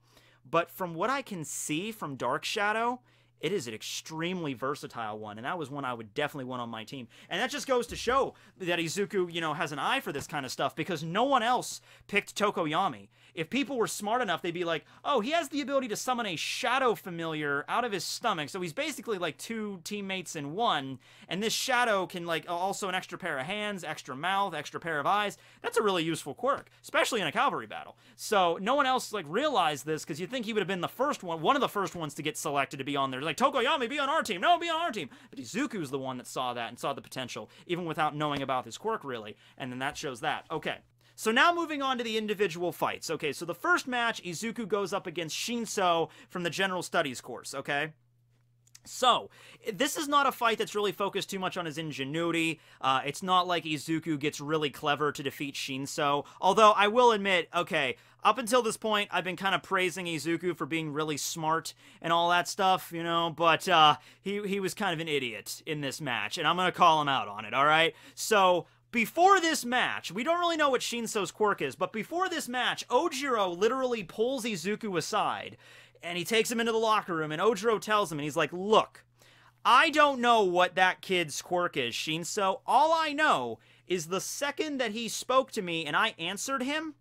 Speaker 2: but from what I can see from Dark Shadow, it is an extremely versatile one, and that was one I would definitely want on my team. And that just goes to show that Izuku, you know, has an eye for this kind of stuff, because no one else picked Tokoyami. If people were smart enough, they'd be like, oh, he has the ability to summon a shadow familiar out of his stomach, so he's basically like two teammates in one, and this shadow can, like, also an extra pair of hands, extra mouth, extra pair of eyes. That's a really useful quirk, especially in a cavalry battle. So no one else, like, realized this, because you'd think he would have been the first one of the first ones to get selected to be on there. Like, Tokoyami, be on our team. No, be on our team. But Izuku's the one that saw that and saw the potential, even without knowing about his quirk, really. And then that shows that. Okay. So now moving on to the individual fights. Okay, so the first match, Izuku goes up against Shinso from the General Studies course, okay? So, this is not a fight that's really focused too much on his ingenuity. It's not like Izuku gets really clever to defeat Shinso. Although, I will admit, okay, up until this point, I've been kind of praising Izuku for being really smart and all that stuff, you know, but he was kind of an idiot in this match, and I'm gonna call him out on it, alright? So, before this match, we don't really know what Shinso's quirk is, but before this match, Ojiro literally pulls Izuku aside, and he takes him into the locker room, and Ojiro tells him, and he's like, look, I don't know what that kid's quirk is, Shinso. All I know is the second that he spoke to me and I answered him,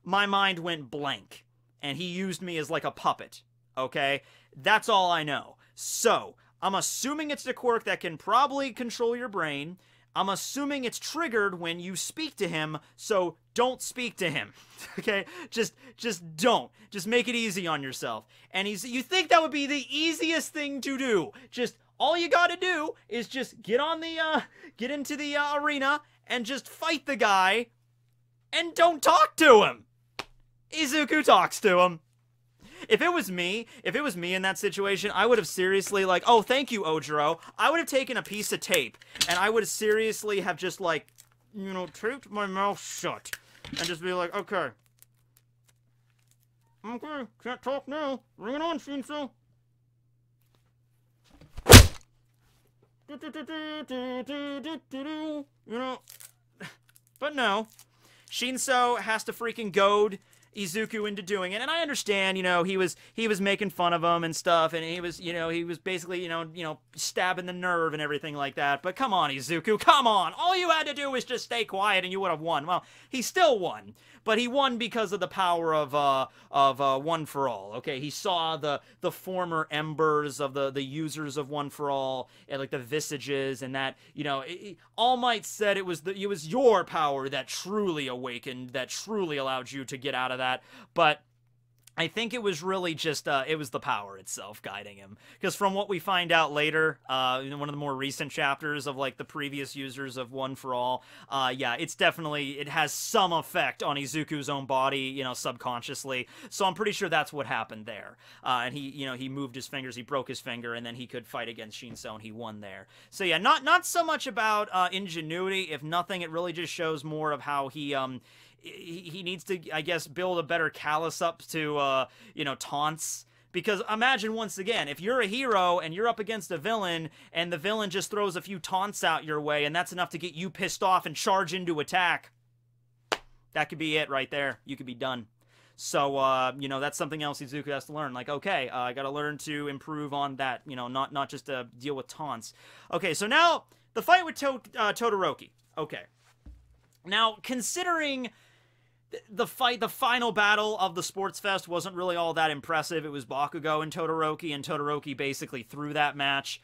Speaker 2: my mind went blank, and he used me as like a puppet, okay? That's all I know. So, I'm assuming it's a quirk that can probably control your brain. I'm assuming it's triggered when you speak to him, so don't speak to him, okay? Just don't. Just make it easy on yourself. And you think that would be the easiest thing to do. Just, all you gotta do is just get into the arena and just fight the guy and don't talk to him. Izuku talks to him. If it was me in that situation, I would have seriously, like, oh, thank you, Ojiro. I would have taken a piece of tape, and I would seriously have just, like, you know, taped my mouth shut, and just be like, okay. Okay, can't talk now. Bring it on, Shinso. You know, but no. Shinso has to freaking goad Izuku into doing it, and I understand, he was making fun of him and stuff, and he was basically, stabbing the nerve and everything like that. But come on, Izuku, come on! All you had to do was just stay quiet, and you would have won. Well, he still won, but he won because of the power of One for All. Okay, he saw the former embers of the users of One for All, and like the visages, and that All Might said it was your power that truly awakened, that truly allowed you to get out of that. But I think it was really just, it was the power itself guiding him. Because from what we find out later, in one of the more recent chapters of, like, the previous users of One for All, yeah, it has some effect on Izuku's own body, subconsciously. So I'm pretty sure that's what happened there. And he moved his fingers, he broke his finger, and then he could fight against Shinso, and he won there. So yeah, not so much about ingenuity. If nothing, it really just shows more of how he needs to, I guess, build a better callus up to, taunts. Because imagine, once again, if you're a hero and you're up against a villain, and the villain just throws a few taunts out your way, and that's enough to get you pissed off and charge into attack, that could be it right there. You could be done. So, that's something else Izuku has to learn. Like, okay, I gotta learn to improve on that, not just to deal with taunts. Okay, so now, the fight with Todoroki. Okay. Now, considering the final battle of the Sports Fest wasn't really all that impressive. It was Bakugo and Todoroki basically threw that match.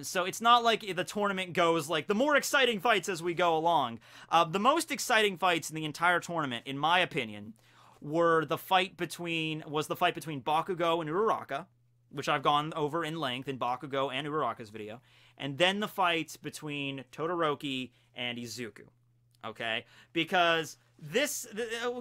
Speaker 2: So it's not like the tournament goes like the more exciting fights as we go along. The most exciting fights in the entire tournament, in my opinion, was the fight between Bakugo and Uraraka, which I've gone over in length in Bakugo and Uraraka's video, and then the fight between Todoroki and Izuku. Okay, because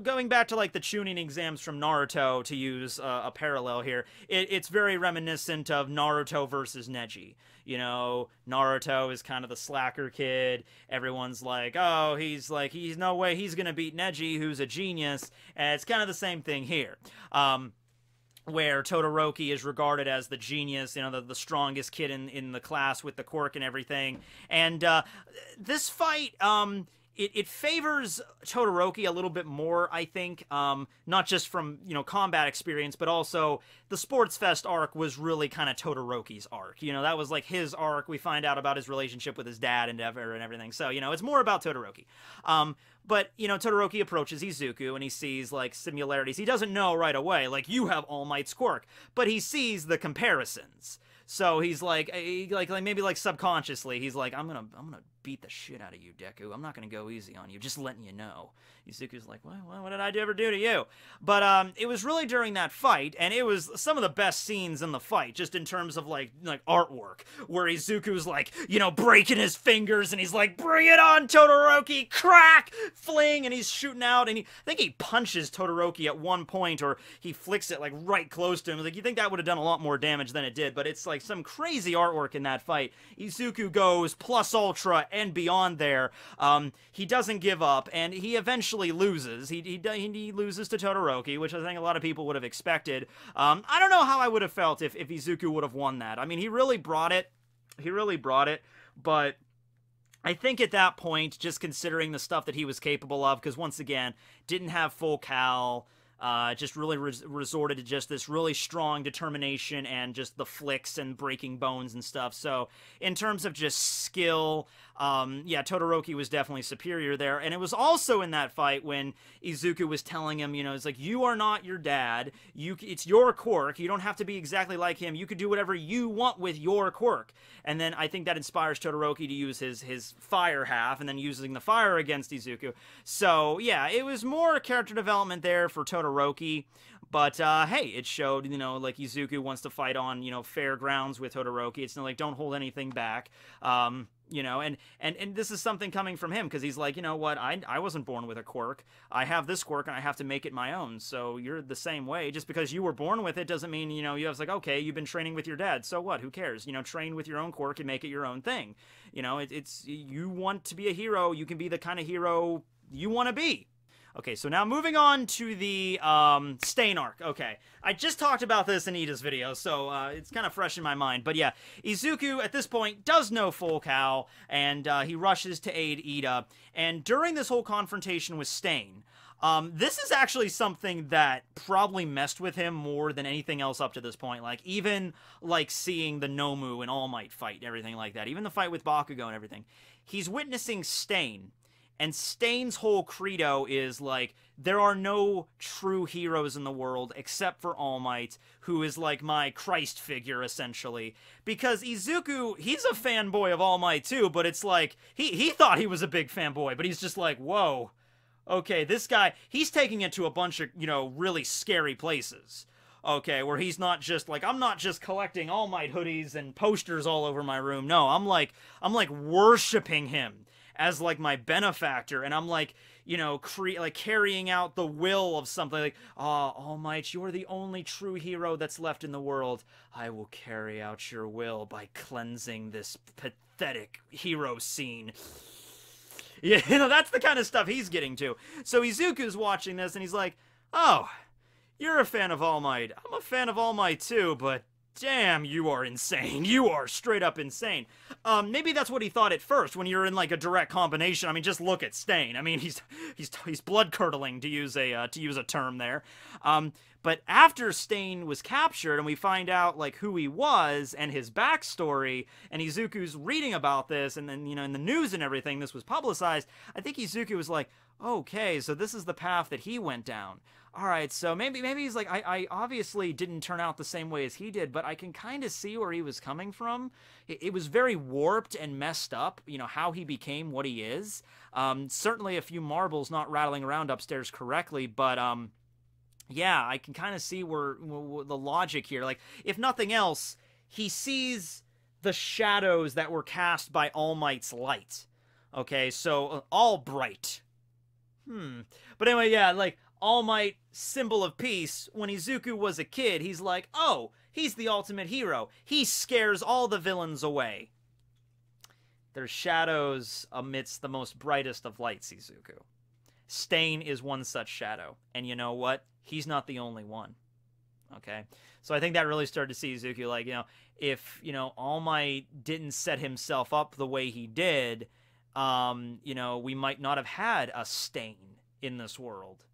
Speaker 2: going back to like the Chunin exams from Naruto, to use a parallel here, it's very reminiscent of Naruto versus Neji. Naruto is kind of the slacker kid. Everyone's like, oh, he's no way he's gonna beat Neji, who's a genius. And it's kind of the same thing here. Where Todoroki is regarded as the genius, the strongest kid in the class with the quirk and everything. And this fight, it favors Todoroki a little bit more, I think, not just from, combat experience, but also the Sports Fest arc was really kind of Todoroki's arc. That was like his arc. We find out about his relationship with his dad and everything. So, it's more about Todoroki. But, Todoroki approaches Izuku and he sees, like, similarities. He doesn't know right away, like, you have All Might's quirk, but he sees the comparisons. So he's like maybe like subconsciously, he's like, I'm gonna beat the shit out of you, Deku. I'm not gonna go easy on you, just letting you know. Izuku's like, what did I ever do to you? But it was really during that fight, and it was some of the best scenes in the fight, just in terms of like artwork, where Izuku's like, breaking his fingers, and he's like, bring it on, Todoroki, crack, fling, and he's shooting out, and I think he punches Todoroki at one point, or he flicks it like right close to him. Like, you think that would have done a lot more damage than it did, but it's like some crazy artwork in that fight. Izuku goes plus ultra and beyond there. He doesn't give up, and he eventually loses. He loses to Todoroki, which I think a lot of people would have expected. I don't know how I would have felt if Izuku would have won that. I mean, he really brought it. But I think at that point, just considering the stuff that he was capable of, because once again, didn't have full cal, just really resorted to just this really strong determination and just the flicks and breaking bones and stuff. So in terms of just skill, yeah, Todoroki was definitely superior there. And it was also in that fight when Izuku was telling him, it's like, you are not your dad. It's your quirk. You don't have to be exactly like him. You could do whatever you want with your quirk. And then I think that inspires Todoroki to use his fire half, and then using the fire against Izuku. So yeah, it was more character development there for Todoroki. But, hey, it showed, like, Izuku wants to fight on, fair grounds with Todoroki. It's not like, don't hold anything back. And this is something coming from him, because he's like, you know what, I wasn't born with a quirk. I have this quirk, and I have to make it my own. So you're the same way. Just because you were born with it doesn't mean, you have, like, okay, you've been training with your dad. So what? Who cares? Train with your own quirk and make it your own thing. You want to be a hero. You can be the kind of hero you want to be. Okay, so now moving on to the Stain arc. Okay, I just talked about this in Ida's video, so it's kind of fresh in my mind. But yeah, Izuku at this point does know full cow, and he rushes to aid Ida. And during this whole confrontation with Stain, this is actually something that probably messed with him more than anything else up to this point. Like, even, like, seeing the Nomu and All Might fight and everything like that. Even the fight with Bakugo and everything. He's witnessing Stain. And Stain's whole credo is, like, there are no true heroes in the world except for All Might, who is, like, my Christ figure, essentially. Because Izuku, he's a fanboy of All Might, too, but it's like, he thought he was a big fanboy, but he's just like, whoa, okay, this guy, he's taking it to a bunch of, you know, really scary places. Okay, where he's not just, like, I'm not just collecting All Might hoodies and posters all over my room. No, I'm like worshipping him as, like, my benefactor, and I'm, like, you know, like, carrying out the will of something, like, All Might, you're the only true hero that's left in the world. I will carry out your will by cleansing this pathetic hero scene. Yeah, you know, that's the kind of stuff he's getting to. So Izuku's watching this, and he's like, oh, you're a fan of All Might. I'm a fan of All Might, too, but damn, you are insane. You are straight up insane. Maybe that's what he thought at first when you're in, like, a direct combination. I mean, just look at Stain. I mean, he's blood curdling, to use a term there. But after Stain was captured and we find out, like, who he was and his backstory, and Izuku's reading about this, and then, you know, in the news and everything, this was publicized, I think Izuku was like, okay, so this is the path that he went down. All right, so maybe he's like, I obviously didn't turn out the same way as he did, but I can kind of see where he was coming from. It was very warped and messed up, you know, how he became what he is. Certainly a few marbles not rattling around upstairs correctly, but yeah, I can kind of see where the logic here. Like, if nothing else, he sees the shadows that were cast by All Might's light. Okay, so all bright. But anyway, yeah, like, All Might, symbol of peace. When Izuku was a kid, he's like, oh, he's the ultimate hero. He scares all the villains away. There's shadows amidst the most brightest of lights, Izuku. Stain is one such shadow. And you know what? He's not the only one. Okay? So I think that really started to see Izuku, like, you know, if, you know, All Might didn't set himself up the way he did, you know, we might not have had a Stain in this world.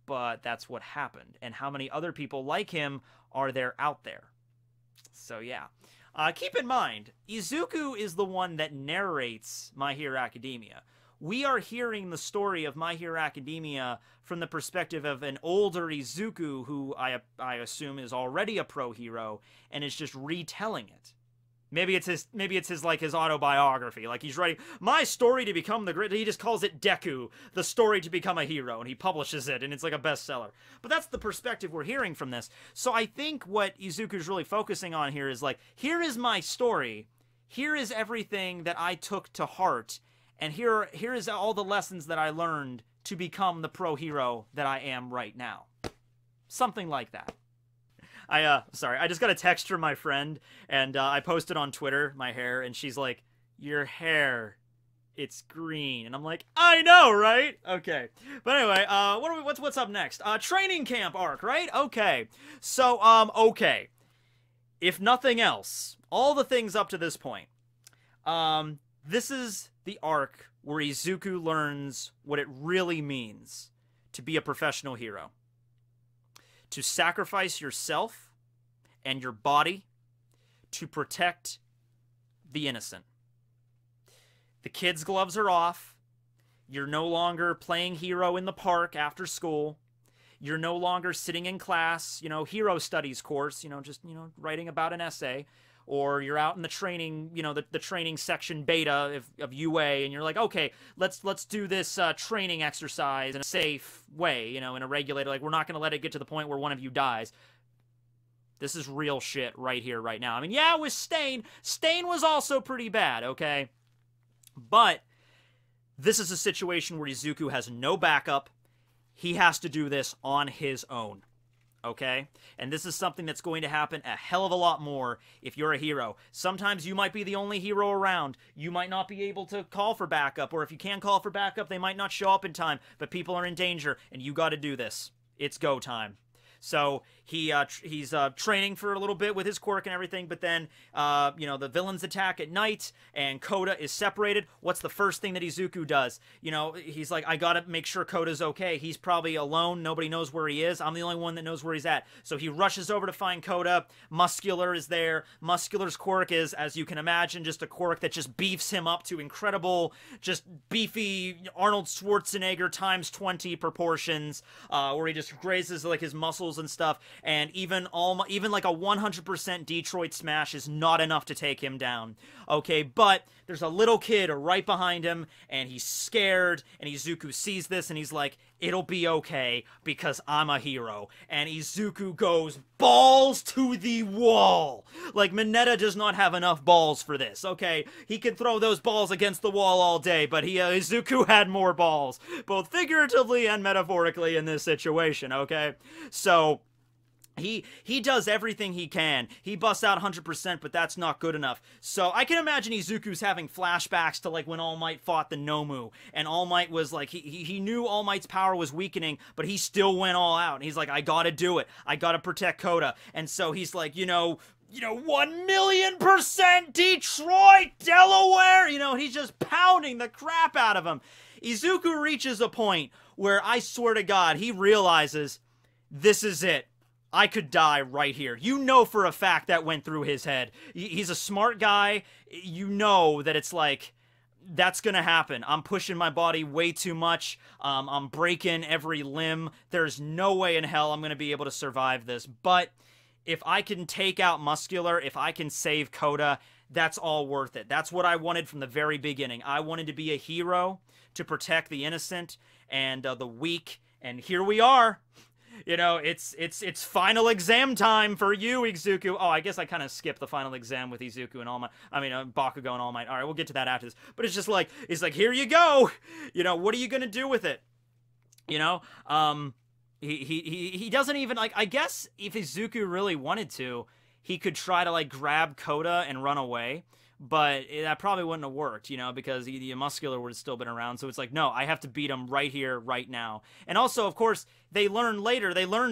Speaker 2: But that's what happened. And how many other people like him are there out there? So, yeah. Keep in mind, Izuku is the one that narrates My Hero Academia. We are hearing the story of My Hero Academia from the perspective of an older Izuku who I assume is already a pro hero and is just retelling it. Maybe it's his like his autobiography. Like, he's writing my story to become the great. He just calls it Deku, the story to become a hero, and he publishes it, and it's like a bestseller. But that's the perspective we're hearing from this. So I think what Izuku's really focusing on here is like, here is my story, here is everything that I took to heart, and here is all the lessons that I learned to become the pro hero that I am right now. Something like that. Sorry, I just got a text from my friend, and I posted on Twitter my hair, and she's like, your hair, it's green. And I'm like, I know, right? Okay. But anyway, what's up next? Training camp arc, right? Okay. So, okay. If nothing else, all the things up to this point, this is the arc where Izuku learns what it really means to be a professional hero. To sacrifice yourself and your body to protect the innocent. The kids' gloves are off. You're no longer playing hero in the park after school. You're no longer sitting in class, you know, hero studies course, you know, just, you know, writing about an essay. Or you're out in the training, you know, the training section beta of UA, and you're like, okay, let's do this training exercise in a safe way, you know, in a regulated, like, we're not going to let it get to the point where one of you dies. This is real shit right here, right now. I mean, yeah, with Stain was also pretty bad, okay? But this is a situation where Izuku has no backup. He has to do this on his own, okay? And this is something that's going to happen a hell of a lot more if you're a hero. Sometimes you might be the only hero around. You might not be able to call for backup, or if you can call for backup, they might not show up in time, but people are in danger, and you got to do this. It's go time. So he's training for a little bit with his quirk and everything, but then, you know, the villains attack at night, and Koda is separated. What's the first thing that Izuku does? You know, he's like, I gotta make sure Koda's okay. He's probably alone. Nobody knows where he is. I'm the only one that knows where he's at. So he rushes over to find Koda. Muscular is there. Muscular's quirk is, as you can imagine, just a quirk that just beefs him up to incredible, just beefy Arnold Schwarzenegger times 20 proportions, where he just grazes like his muscles and stuff, and even like a 100% Detroit smash is not enough to take him down. Okay, but there's a little kid right behind him, and he's scared, and Izuku sees this, and he's like, it'll be okay, because I'm a hero. And Izuku goes balls to the wall. Like, Mineta does not have enough balls for this, okay? He can throw those balls against the wall all day, but Izuku had more balls, both figuratively and metaphorically in this situation, okay? So he does everything he can. He busts out 100%, but that's not good enough. So I can imagine Izuku's having flashbacks to like when All Might fought the Nomu, and All Might was like, he knew All Might's power was weakening, but he still went all out. And he's like, I gotta do it. I gotta protect Koda. And so he's like, you know, 1,000,000% Detroit, Delaware. You know, he's just pounding the crap out of him. Izuku reaches a point where I swear to God, he realizes this is it. I could die right here. You know for a fact that went through his head. He's a smart guy. You know that it's like, that's gonna happen. I'm pushing my body way too much. I'm breaking every limb. There's no way in hell I'm gonna be able to survive this. But if I can take out Muscular, if I can save Koda, that's all worth it. That's what I wanted from the very beginning. I wanted to be a hero to protect the innocent and the weak. And here we are. You know, it's final exam time for you, Izuku. Oh, I guess I kind of skipped the final exam with Izuku and All Might. I mean, Bakugo and All Might. All right, we'll get to that after this. But it's just like, it's like, here you go. You know, what are you gonna do with it? You know, he doesn't even, like, I guess if Izuku really wanted to, he could try to, like, grab Koda and run away. But that probably wouldn't have worked, you know, because the Muscular would have still been around. So it's like, no, I have to beat him right here, right now. And also, of course, they learn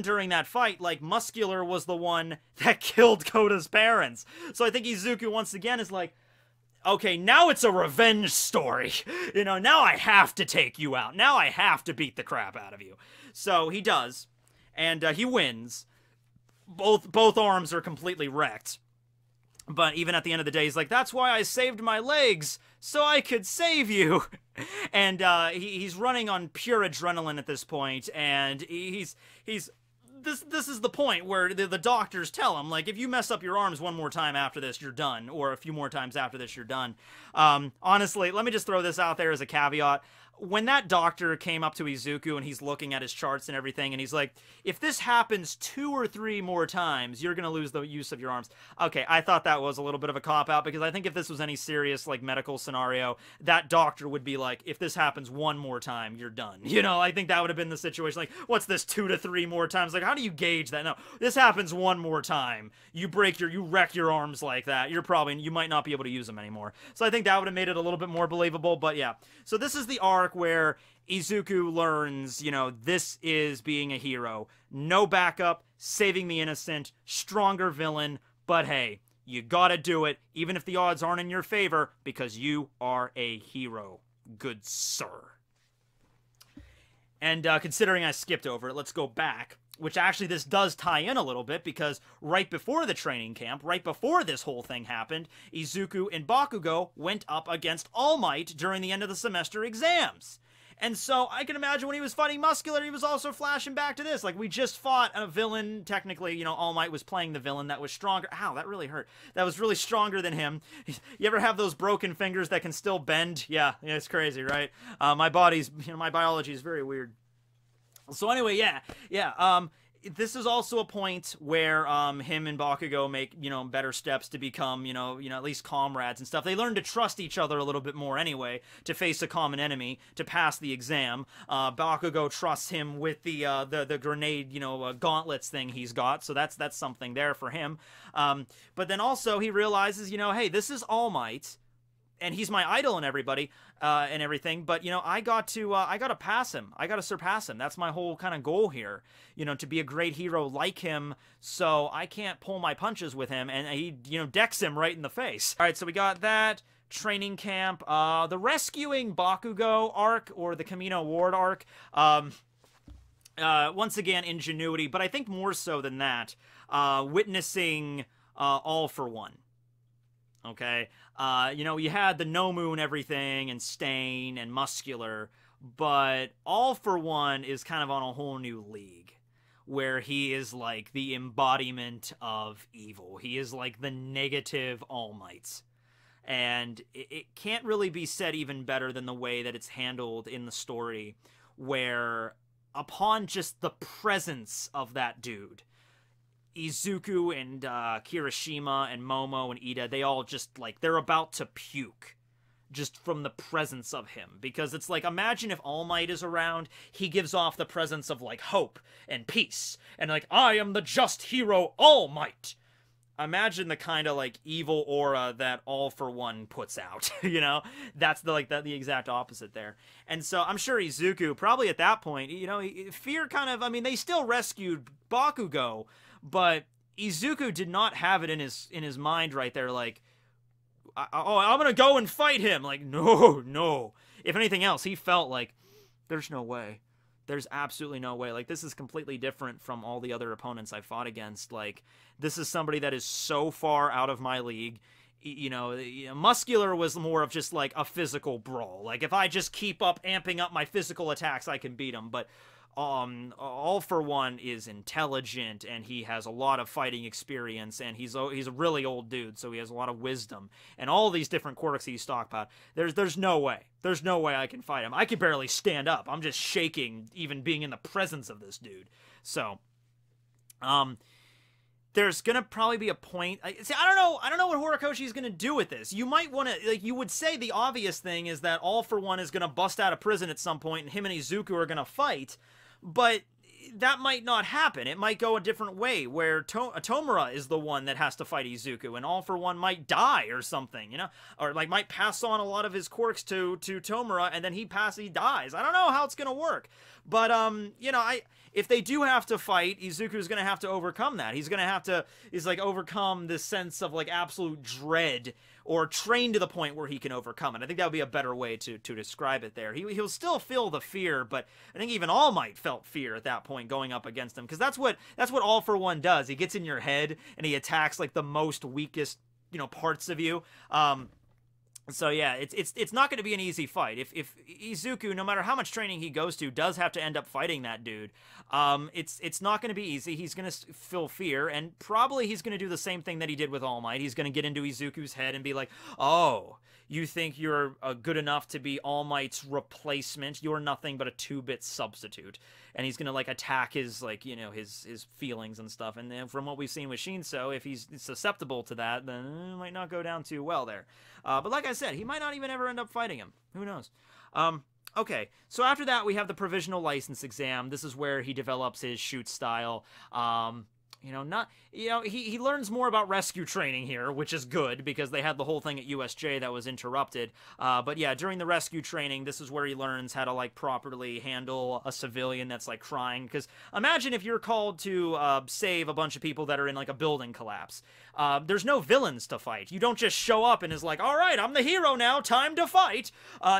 Speaker 2: during that fight, like, Muscular was the one that killed Koda's parents. So I think Izuku, once again, is like, okay, now it's a revenge story. You know, now I have to take you out. Now I have to beat the crap out of you. So he does, and he wins. Both arms are completely wrecked. But even at the end of the day, he's like, that's why I saved my legs, so I could save you. And he's running on pure adrenaline at this point, and this is the point where the doctors tell him, like, if you mess up your arms one more time after this, you're done. Or a few more times after this, you're done. Honestly, let me just throw this out there as a caveat. When that doctor came up to Izuku and he's looking at his charts and everything, and he's like, if this happens 2 or 3 more times, you're going to lose the use of your arms. Okay, I thought that was a little bit of a cop-out, because I think if this was any serious, like, medical scenario, that doctor would be like, if this happens 1 more time, you're done. You know, I think that would have been the situation. Like, what's this 2 to 3 more times? Like, how do you gauge that? No, this happens 1 more time. You wreck your arms like that. You might not be able to use them anymore. So I think that would have made it a little bit more believable, but yeah. So this is the arc where Izuku learns, you know, this is being a hero. No backup, saving the innocent, stronger villain, but hey, you gotta do it, even if the odds aren't in your favor, because you are a hero, good sir. And considering I skipped over it, let's go back, which actually this does tie in a little bit, because right before the training camp, right before this whole thing happened, Izuku and Bakugo went up against All Might during the end of the semester exams. And so I can imagine when he was fighting Muscular, he was also flashing back to this. Like, we just fought a villain, technically, you know, All Might was playing the villain that was stronger. Ow, that really hurt. That was really stronger than him. You ever have those broken fingers that can still bend? Yeah, it's crazy, right? My biology is very weird. So anyway, yeah. this is also a point where him and Bakugo make, better steps to become, at least comrades and stuff. They learn to trust each other a little bit more anyway, to face a common enemy, to pass the exam. Bakugo trusts him with the grenade, gauntlets thing he's got, so that's something there for him. But then also he realizes, hey, this is All Might, and he's my idol and everybody, and everything, but, I got to pass him. I got to surpass him. That's my whole kind of goal here, to be a great hero like him, so I can't pull my punches with him, and he, decks him right in the face. All right, so we got that. Training camp, the rescuing Bakugo arc, or the Kamino Ward arc, once again, ingenuity, but I think more so than that, witnessing, All for One. Okay, you had the Nomu and everything, and Stain, and Muscular, but All for One is kind of on a whole new league, where he is like the embodiment of evil. He is like the negative All Might. And it can't really be said even better than the way that it's handled in the story, where upon just the presence of that dude, Izuku and Kirishima and Momo and Ida, they all just, like, they're about to puke just from the presence of him. Because it's like, imagine if All Might is around, he gives off the presence of, like, hope and peace. And, like, I am the just hero All Might. Imagine the kind of, like, evil aura that All for One puts out, That's the exact opposite there. And so I'm sure Izuku, probably at that point, fear kind of, I mean, they still rescued Bakugo, but Izuku did not have it in his mind right there, like, I'm gonna go and fight him. Like, no. If anything else, he felt like, there's no way. There's absolutely no way. Like, this is completely different from all the other opponents I fought against. Like, this is somebody that is so far out of my league. Muscular was more of just, like, a physical brawl. Like, if I just keep amping up my physical attacks, I can beat him. But All for One is intelligent, and he has a lot of fighting experience, and he's a really old dude, so he has a lot of wisdom, and all these different quirks he's talked about. There's no way. There's no way I can fight him. I can barely stand up. I'm just shaking, even being in the presence of this dude. So, there's gonna probably be a point. See, I don't know what Horikoshi's gonna do with this. You might want to, like, you would say the obvious thing is that All for One is gonna bust out of prison at some point, and him and Izuku are gonna fight. But that might not happen. It might go a different way, where Tomura is the one that has to fight Izuku, and All for One might die or something, or like might pass on a lot of his quirks to Tomura, and then he dies. I don't know how it's gonna work, but if they do have to fight, Izuku's gonna have to overcome that. He's gonna have to overcome this sense of, like, absolute dread, or train to the point where he can overcome it. I think that would be a better way to describe it there. He'll still feel the fear, but I think even All Might felt fear at that point going up against him, because that's what All for One does. He gets in your head and he attacks, like, the most weakest, parts of you. So yeah, it's not going to be an easy fight. If Izuku, no matter how much training he goes to, does have to end up fighting that dude, it's not going to be easy. He's going to feel fear, and probably he's going to do the same thing that he did with All Might. He's going to get into Izuku's head and be like, oh, you think you're good enough to be All Might's replacement? You're nothing but a 2-bit substitute. And he's going to, like, attack his, like, his feelings and stuff. And then from what we've seen with Shinso, if he's susceptible to that, then it might not go down too well there. But like I said, he might not even ever end up fighting him. Who knows? Okay, so after that, we have the provisional license exam. This is where he develops his shoot style. He learns more about rescue training here, which is good, because they had the whole thing at USJ that was interrupted. But yeah, during the rescue training, this is where he learns how to, like, properly handle a civilian that's, like, crying. Because imagine if you're called to save a bunch of people that are in, like, a building collapse. There's no villains to fight. You don't just show up and is like, all right, I'm the hero now, time to fight.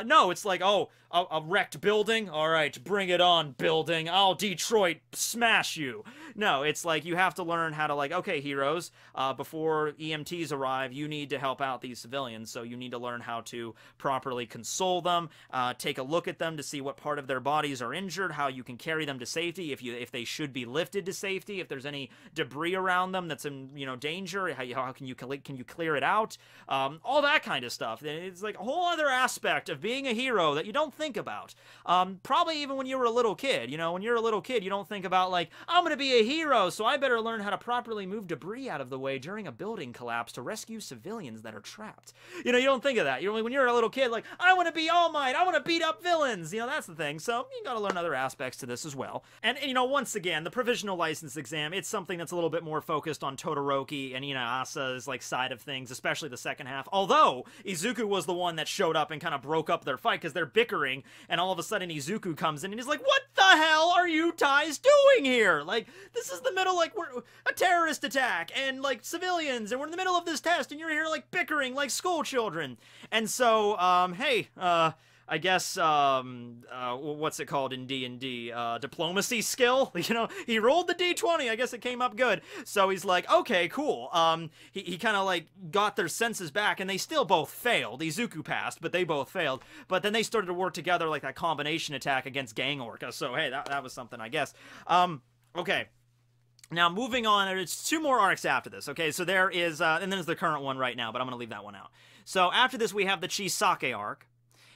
Speaker 2: No, it's like, oh, a wrecked building? All right, bring it on, building. I'll Detroit smash you. No, it's like you have have to learn how to, like, okay, heroes, before EMTs arrive, you need to help out these civilians, so you need to learn how to properly console them, take a look at them to see what part of their bodies are injured, how you can carry them to safety, if they should be lifted to safety, if there's any debris around them that's in, you know, danger, how can you clear it out, all that kind of stuff. It's like a whole other aspect of being a hero that you don't think about. Probably even when you were a little kid, you know, when you're a little kid, you don't think about, like, I'm gonna be a hero, so I better learn how to properly move debris out of the way during a building collapse to rescue civilians that are trapped. You know, you don't think of that. When you're a little kid, like, I want to be All Might, I want to beat up villains, you know, that's the thing. So you gotta learn other aspects to this as well. And you know, once again, the provisional license exam, it's something that's a little bit more focused on Todoroki and, you know, Asa's, like, side of things, especially the second half. Although Izuku was the one that showed up and kind of broke up their fight because they're bickering, and all of a sudden Izuku comes in and he's like, what the hell are you guys doing here? Like, this is the middle, like, we're a terrorist attack and, like, civilians, and we're in the middle of this test, and you're here, like, bickering like school children. And so, hey, I guess, what's it called in D&D? Diplomacy skill? You know, he rolled the D20, I guess it came up good. So he's like, okay, cool. He kind of, like, got their senses back, and they still both failed. Izuku passed, but they both failed. But then they started to work together, like that combination attack against Gang Orca. So, hey, that was something, I guess. Okay. Now, moving on, there's 2 more arcs after this, okay? So there is, and then there's the current one right now, but I'm going to leave that one out. So after this, we have the Chisaki arc.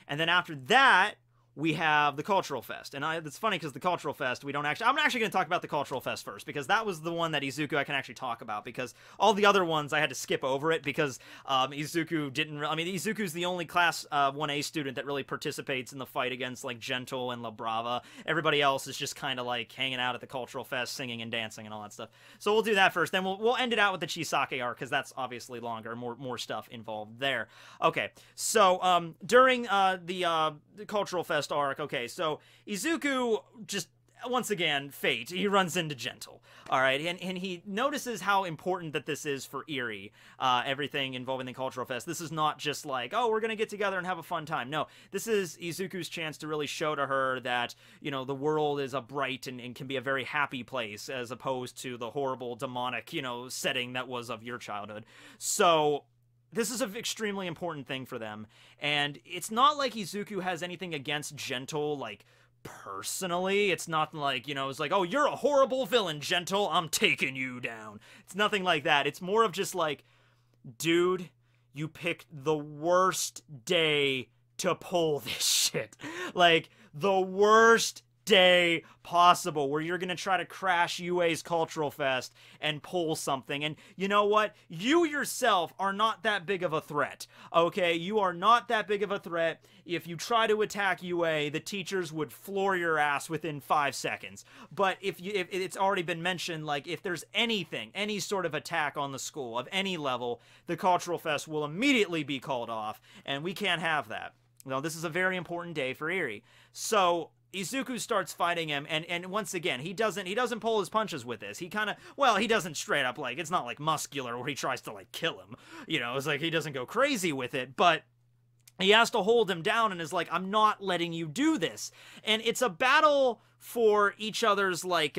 Speaker 2: And then after that, we have the Cultural Fest. And it's funny because the Cultural Fest, I'm actually going to talk about the Cultural Fest first, because that was the one that Izuku I can actually talk about, because all the other ones I had to skip over it because Izuku didn't, I mean, Izuku's the only class 1A student that really participates in the fight against, like, Gentle and La Brava. Everybody else is just kind of, like, hanging out at the Cultural Fest, singing and dancing and all that stuff. So we'll do that first, then we'll end it out with the Chisaki arc, because that's obviously longer, more stuff involved there. Okay, so during the Cultural Fest arc, okay, so Izuku just, once again, fate, he runs into Gentle, alright, and he notices how important that this is for Eri, everything involving the Cultural Fest. This is not just like, oh, we're gonna get together and have a fun time. No, this is Izuku's chance to really show to her that, you know, the world is a bright and can be a very happy place, as opposed to the horrible, demonic, you know, setting that was of your childhood. So this is an extremely important thing for them, and it's not like Izuku has anything against Gentle, like, personally. It's not like, you know, it's like, oh, you're a horrible villain, Gentle, I'm taking you down. It's nothing like that. It's more of just like, dude, you picked the worst day to pull this shit. Like, the worst day possible, where you're gonna try to crash UA's Cultural Fest and pull something. And you know what? You yourself are not that big of a threat, okay? You are not that big of a threat. If you try to attack UA, the teachers would floor your ass within 5 seconds. But if it's already been mentioned, like, if there's anything, any sort of attack on the school of any level, the Cultural Fest will immediately be called off, and we can't have that. Now, this is a very important day for Eri. So Izuku starts fighting him, and once again, he doesn't pull his punches with this. He kind of, well, he doesn't straight up, like, it's not like Muscular where he tries to, like, kill him. You know, it's like he doesn't go crazy with it, but he has to hold him down and is like, I'm not letting you do this. And it's a battle for each other's, like,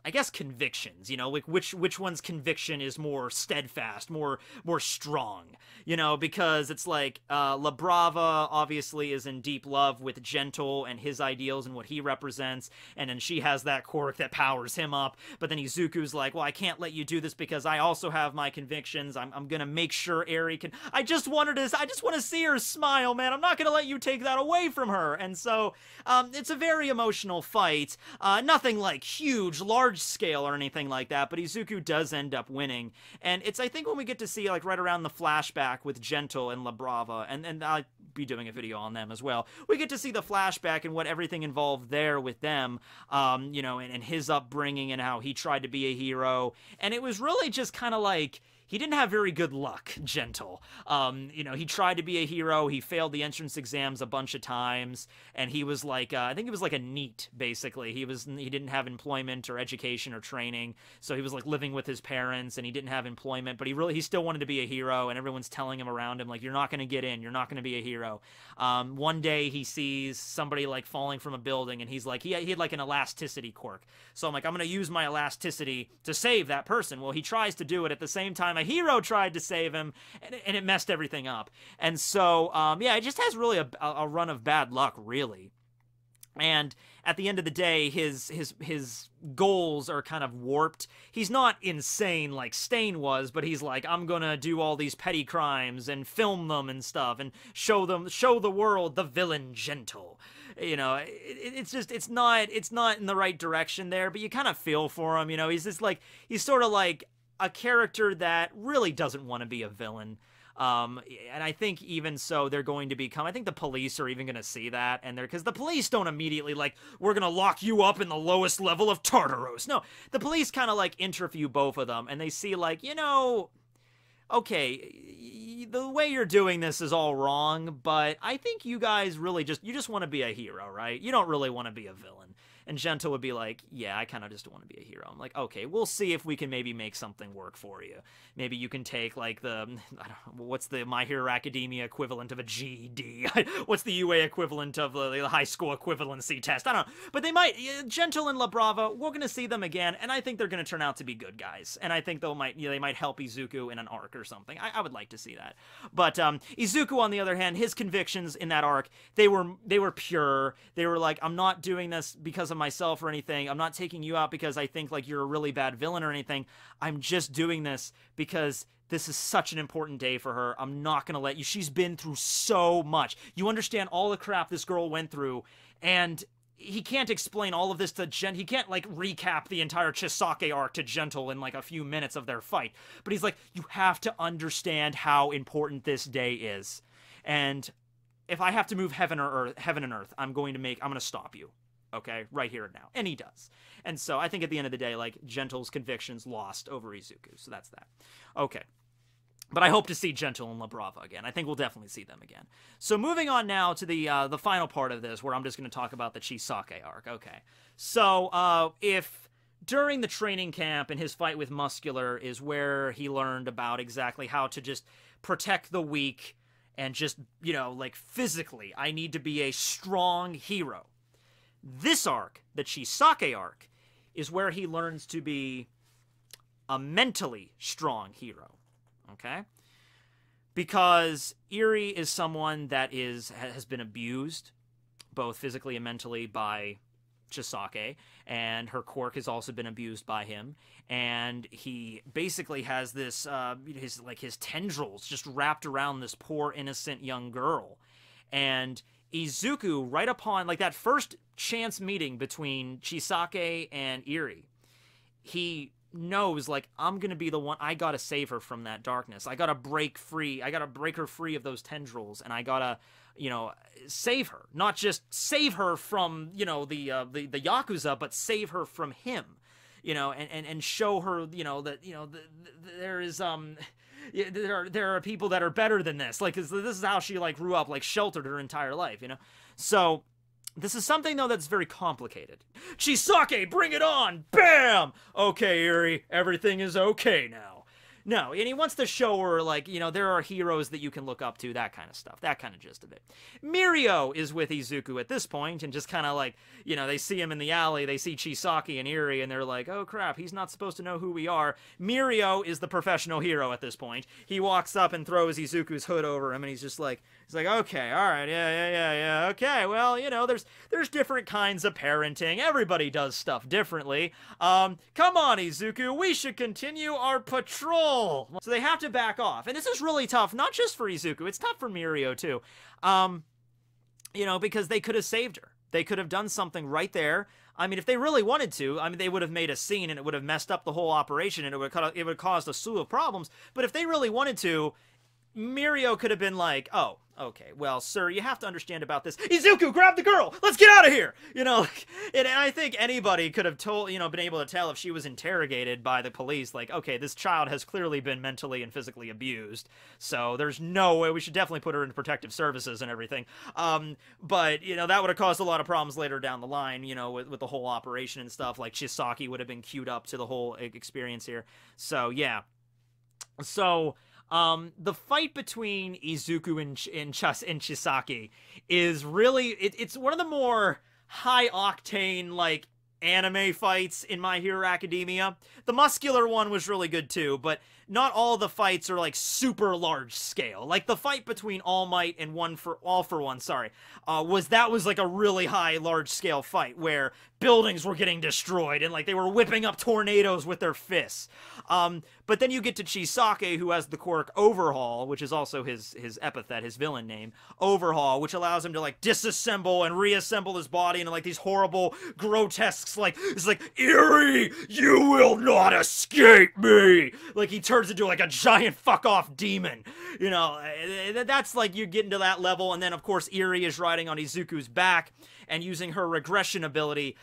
Speaker 2: I guess convictions, you know, like which one's conviction is more steadfast, more strong, you know, because it's like La Brava obviously is in deep love with Gentle and his ideals and what he represents, and then she has that quirk that powers him up, but then Izuku's like, well, I can't let you do this because I also have my convictions. I'm gonna make sure Eri can, I just want to see her smile, man. I'm not gonna let you take that away from her. And so it's a very emotional fight, nothing like huge, large scale or anything like that, but Izuku does end up winning. And it's, I think, when we get to see, like, right around the flashback with Gentle and La Brava, and I'll be doing a video on them as well, we get to see the flashback and what everything involved there with them, you know, and his upbringing and how he tried to be a hero. And it was really just kind of like, he didn't have very good luck, Gentle. You know, he tried to be a hero. He failed the entrance exams a bunch of times, and he was like, I think he was like a NEET, basically. He didn't have employment or education or training, so he was like living with his parents, and he didn't have employment, but he still wanted to be a hero, and everyone's telling him around him, like, you're not going to get in, you're not going to be a hero. One day he sees somebody like falling from a building, and he's like, he had like an elasticity quirk. So I'm like, I'm going to use my elasticity to save that person. Well, he tries to do it at the same time a hero tried to save him, and it messed everything up. And so, yeah, it just has really a run of bad luck, really. And at the end of the day, his goals are kind of warped. He's not insane like Stain was, but he's like, I'm gonna do all these petty crimes and film them and stuff and show the world the villain Gentle. You know, it's not in the right direction there, but you kind of feel for him. You know, he's sort of like a character that really doesn't want to be a villain. And I think even so, they're going to become, I think the police are even going to see that, and because the police don't immediately like, we're going to lock you up in the lowest level of Tartaros. No, the police kind of like interview both of them, and they see like, you know, okay, the way you're doing this is all wrong, but I think you guys really just want to be a hero, right? You don't really want to be a villain. And Gentle would be like, yeah, I kind of just want to be a hero. I'm like, okay, we'll see if we can maybe make something work for you. Maybe you can take, like, I don't know, what's the My Hero Academia equivalent of a GED? What's the UA equivalent of the high school equivalency test? I don't know. But they might, Gentle and La Brava, we're going to see them again, and I think they're going to turn out to be good guys. And I think they might help Izuku in an arc or something. I would like to see that. But Izuku, on the other hand, his convictions in that arc, they were pure. They were like, I'm not doing this because of myself or anything. I'm not taking you out because I think like you're a really bad villain or anything. I'm just doing this because this is such an important day for her. I'm not gonna let you. She's been through so much. You understand all the crap this girl went through, and he can't explain all of this to Gentle. He can't like recap the entire Chisaki arc to Gentle in like a few minutes of their fight. But he's like, you have to understand how important this day is, and if I have to move heaven and earth, I'm gonna stop you. Okay, right here and now. And he does. And so I think at the end of the day, like, Gentle's convictions lost over Izuku. So that's that. Okay. But I hope to see Gentle and La Brava again. I think we'll definitely see them again. So moving on now to the final part of this, where I'm just going to talk about the Chisaki arc. Okay. So if during the training camp and his fight with Muscular is where he learned about exactly how to just protect the weak and just, you know, like, physically, I need to be a strong hero. This arc, the Chisaki arc, is where he learns to be a mentally strong hero, okay? Because Eri is someone that has been abused, both physically and mentally, by Chisaki, and her quirk has also been abused by him, and he basically has this, his tendrils just wrapped around this poor, innocent young girl, and Izuku, right upon, like, that first chance meeting between Chisaki and Eri, he knows, like, I'm gonna be the one, I gotta save her from that darkness. I gotta break her free of those tendrils, and I gotta, you know, save her. Not just save her from, you know, the Yakuza, but save her from him. You know, and show her, you know, that, you know, there is, yeah, there are people that are better than this. Like, this is how she, like, grew up, like, sheltered her entire life, you know? So, this is something, though, that's very complicated. Chisaki, bring it on! Bam! Okay, Eri, everything is okay now. No, and he wants to show her, like, you know, there are heroes that you can look up to, that kind of stuff, that kind of gist of it. Mirio is with Izuku at this point, and just kind of like, you know, they see him in the alley, they see Chisaki and Eri, and they're like, oh crap, he's not supposed to know who we are. Mirio is the professional hero at this point. He walks up and throws Izuku's hood over him, and he's just like, okay, alright, yeah, okay, well, you know, there's different kinds of parenting, everybody does stuff differently. Come on, Izuku, we should continue our patrol! So they have to back off. And this is really tough, not just for Izuku, it's tough for Mirio too. You know, because they could have saved her. They could have done something right there. I mean, if they really wanted to, I mean, they would have made a scene and it would have messed up the whole operation and it would have caused a slew of problems. But if they really wanted to, Mirio could have been like, oh, Okay, well, sir, you have to understand about this. Izuku, grab the girl! Let's get out of here! You know, like, and I think anybody could have told, you know, been able to tell if she was interrogated by the police, like, okay, this child has clearly been mentally and physically abused, so there's no way, we should definitely put her into protective services and everything. But, you know, that would have caused a lot of problems later down the line, you know, with the whole operation and stuff, like Chisaki would have been queued up to the whole experience here. So, yeah. So, the fight between Izuku and Chisaki is really, it's one of the more high-octane, like, anime fights in My Hero Academia. The muscular one was really good too, but not all the fights are like super large scale. Like the fight between All Might and All for One, was like a really high large scale fight where buildings were getting destroyed and like they were whipping up tornadoes with their fists. But then you get to Chisaki, who has the quirk Overhaul, which is also his epithet, his villain name, Overhaul, which allows him to like disassemble and reassemble his body into like these horrible grotesques, like it's like, Eerie, you will not escape me. Like he turns into like a giant fuck off demon. You know, that's like you get into that level, and then of course Eerie is riding on Izuku's back. And using her regression ability,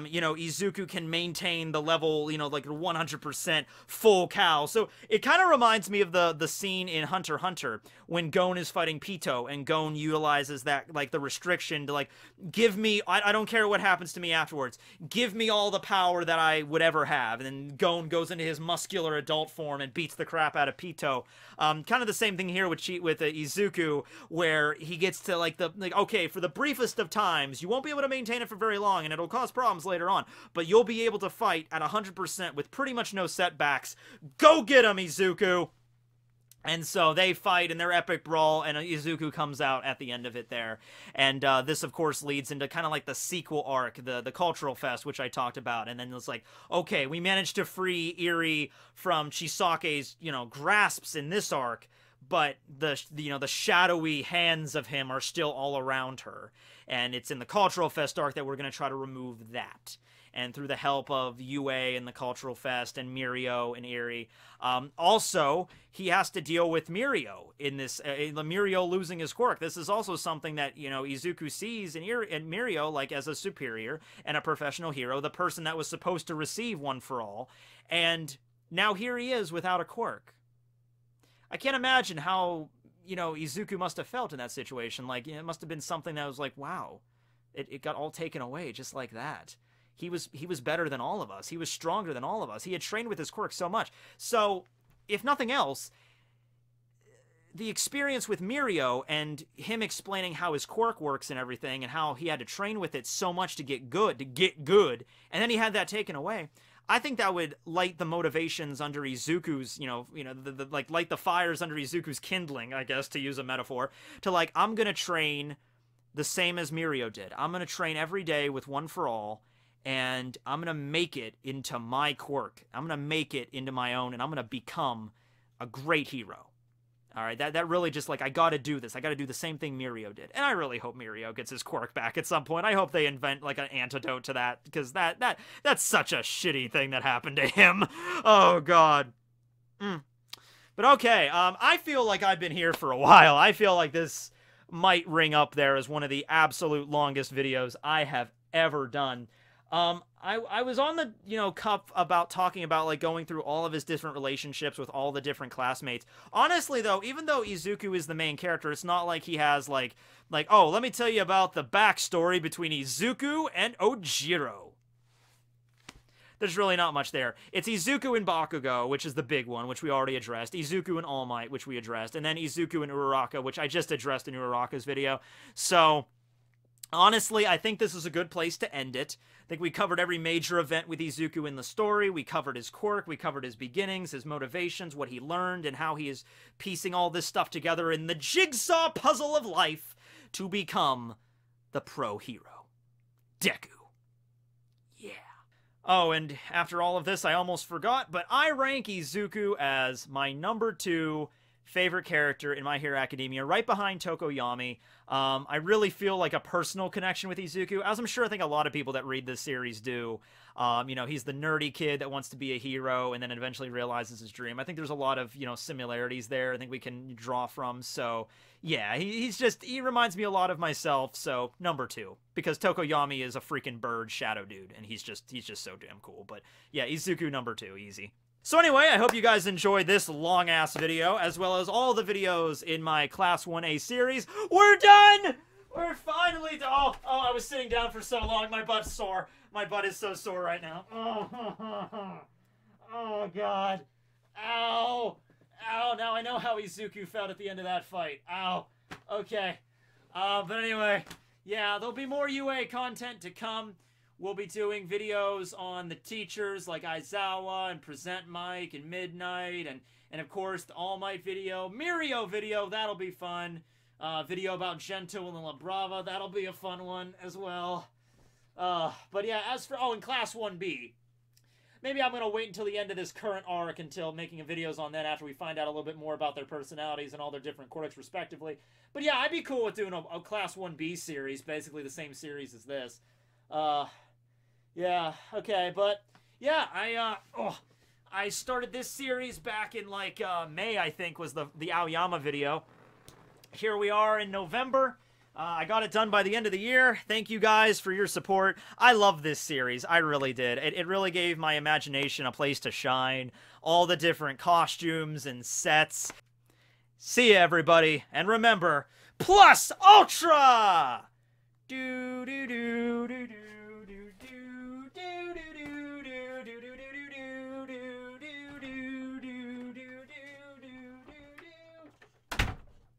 Speaker 2: you know, Izuku can maintain the level, you know, like 100% full cow. So it kind of reminds me of the scene in Hunter x Hunter when Gon is fighting Pito, and Gon utilizes that, like, the restriction to, like, give me, I don't care what happens to me afterwards, give me all the power that I would ever have. And then Gon goes into his muscular adult form and beats the crap out of Pito. Kind of the same thing here with Izuku, where he gets to, like, okay, for the briefest of times, you won't be able to maintain it for very long, and it'll cause problems later on, but you'll be able to fight at 100% with pretty much no setbacks. Go get him, Izuku! And so they fight in their epic brawl, and Izuku comes out at the end of it there. And this, of course, leads into kind of like the sequel arc, the Cultural Fest, which I talked about. And then it's like, okay, we managed to free Eerie from Chisaki's, you know, grasps in this arc, but the shadowy hands of him are still all around her. And it's in the Cultural Fest arc that we're going to try to remove that. And through the help of Yue and the Cultural Fest and Mirio and Eerie. Also, he has to deal with Mirio in this, Mirio losing his quirk. This is also something that, you know, Izuku sees in Mirio, like, as a superior and a professional hero, the person that was supposed to receive One for All. And now here he is without a quirk. I can't imagine how, you know, Izuku must have felt in that situation. Like, it must have been something that was like, wow, it got all taken away just like that. He was better than all of us. He was stronger than all of us. He had trained with his quirk so much. So, if nothing else, the experience with Mirio and him explaining how his quirk works and everything, and how he had to train with it so much to get good, and then he had that taken away. I think that would light the motivations under Izuku's, light the fires under Izuku's kindling, I guess, to use a metaphor, to like, I'm gonna train the same as Mirio did. I'm gonna train every day with One for All, and I'm gonna make it into my quirk. I'm gonna make it into my own, and I'm gonna become a great hero. All right, that really just, like, I gotta do this. I gotta do the same thing Mirio did. And I really hope Mirio gets his quirk back at some point. I hope they invent, like, an antidote to that, because that's such a shitty thing that happened to him. Oh, God. But okay, I feel like I've been here for a while. I feel like this might ring up there as one of the absolute longest videos I have ever done. I was on the, cup about talking about, like, going through all of his different relationships with all the different classmates. Honestly, though, even though Izuku is the main character, it's not like he has, like, oh, let me tell you about the backstory between Izuku and Ojiro. There's really not much there. It's Izuku and Bakugo, which is the big one, which we already addressed. Izuku and All Might, which we addressed. And then Izuku and Uraraka, which I just addressed in Uraraka's video. So, honestly, I think this is a good place to end it. I think we covered every major event with Izuku in the story. We covered his quirk. We covered his beginnings, his motivations, what he learned, and how he is piecing all this stuff together in the jigsaw puzzle of life to become the pro hero. Deku. Yeah. Oh, and after all of this, I almost forgot, but I rank Izuku as my #2 favorite character in My Hero Academia, right behind Tokoyami. I really feel like a personal connection with Izuku, as I'm sure I think a lot of people that read this series do. You know, he's the nerdy kid that wants to be a hero and then eventually realizes his dream. I think there's a lot of, you know, similarities there I think we can draw from. So, yeah, he reminds me a lot of myself. So, number 2, because Tokoyami is a freaking bird shadow dude, and he's just so damn cool. But, yeah, Izuku number 2, easy. So anyway, I hope you guys enjoyed this long-ass video, as well as all the videos in my Class 1A series. We're done! We're finally done! Oh, I was sitting down for so long, my butt's sore. My butt is so sore right now. Oh, God. Ow! Ow, now I know how Izuku felt at the end of that fight. Ow. Okay. But anyway, yeah, there'll be more UA content to come. We'll be doing videos on the teachers like Aizawa and Present Mike and Midnight and of course the All Might video, Mirio video, that'll be fun. Video about Gento and La Brava, that'll be a fun one as well. But yeah, as for, in Class 1B, maybe I'm going to wait until the end of this current arc until making videos on that after we find out a little bit more about their personalities and all their different quirks respectively. But yeah, I'd be cool with doing a Class 1B series, basically the same series as this. Yeah, okay, but yeah, I started this series back in like May, I think, was the Aoyama video. Here we are in November. I got it done by the end of the year. Thank you guys for your support. I love this series. I really did. It really gave my imagination a place to shine. All the different costumes and sets. See ya, everybody. And remember, Plus Ultra! Do do do do do.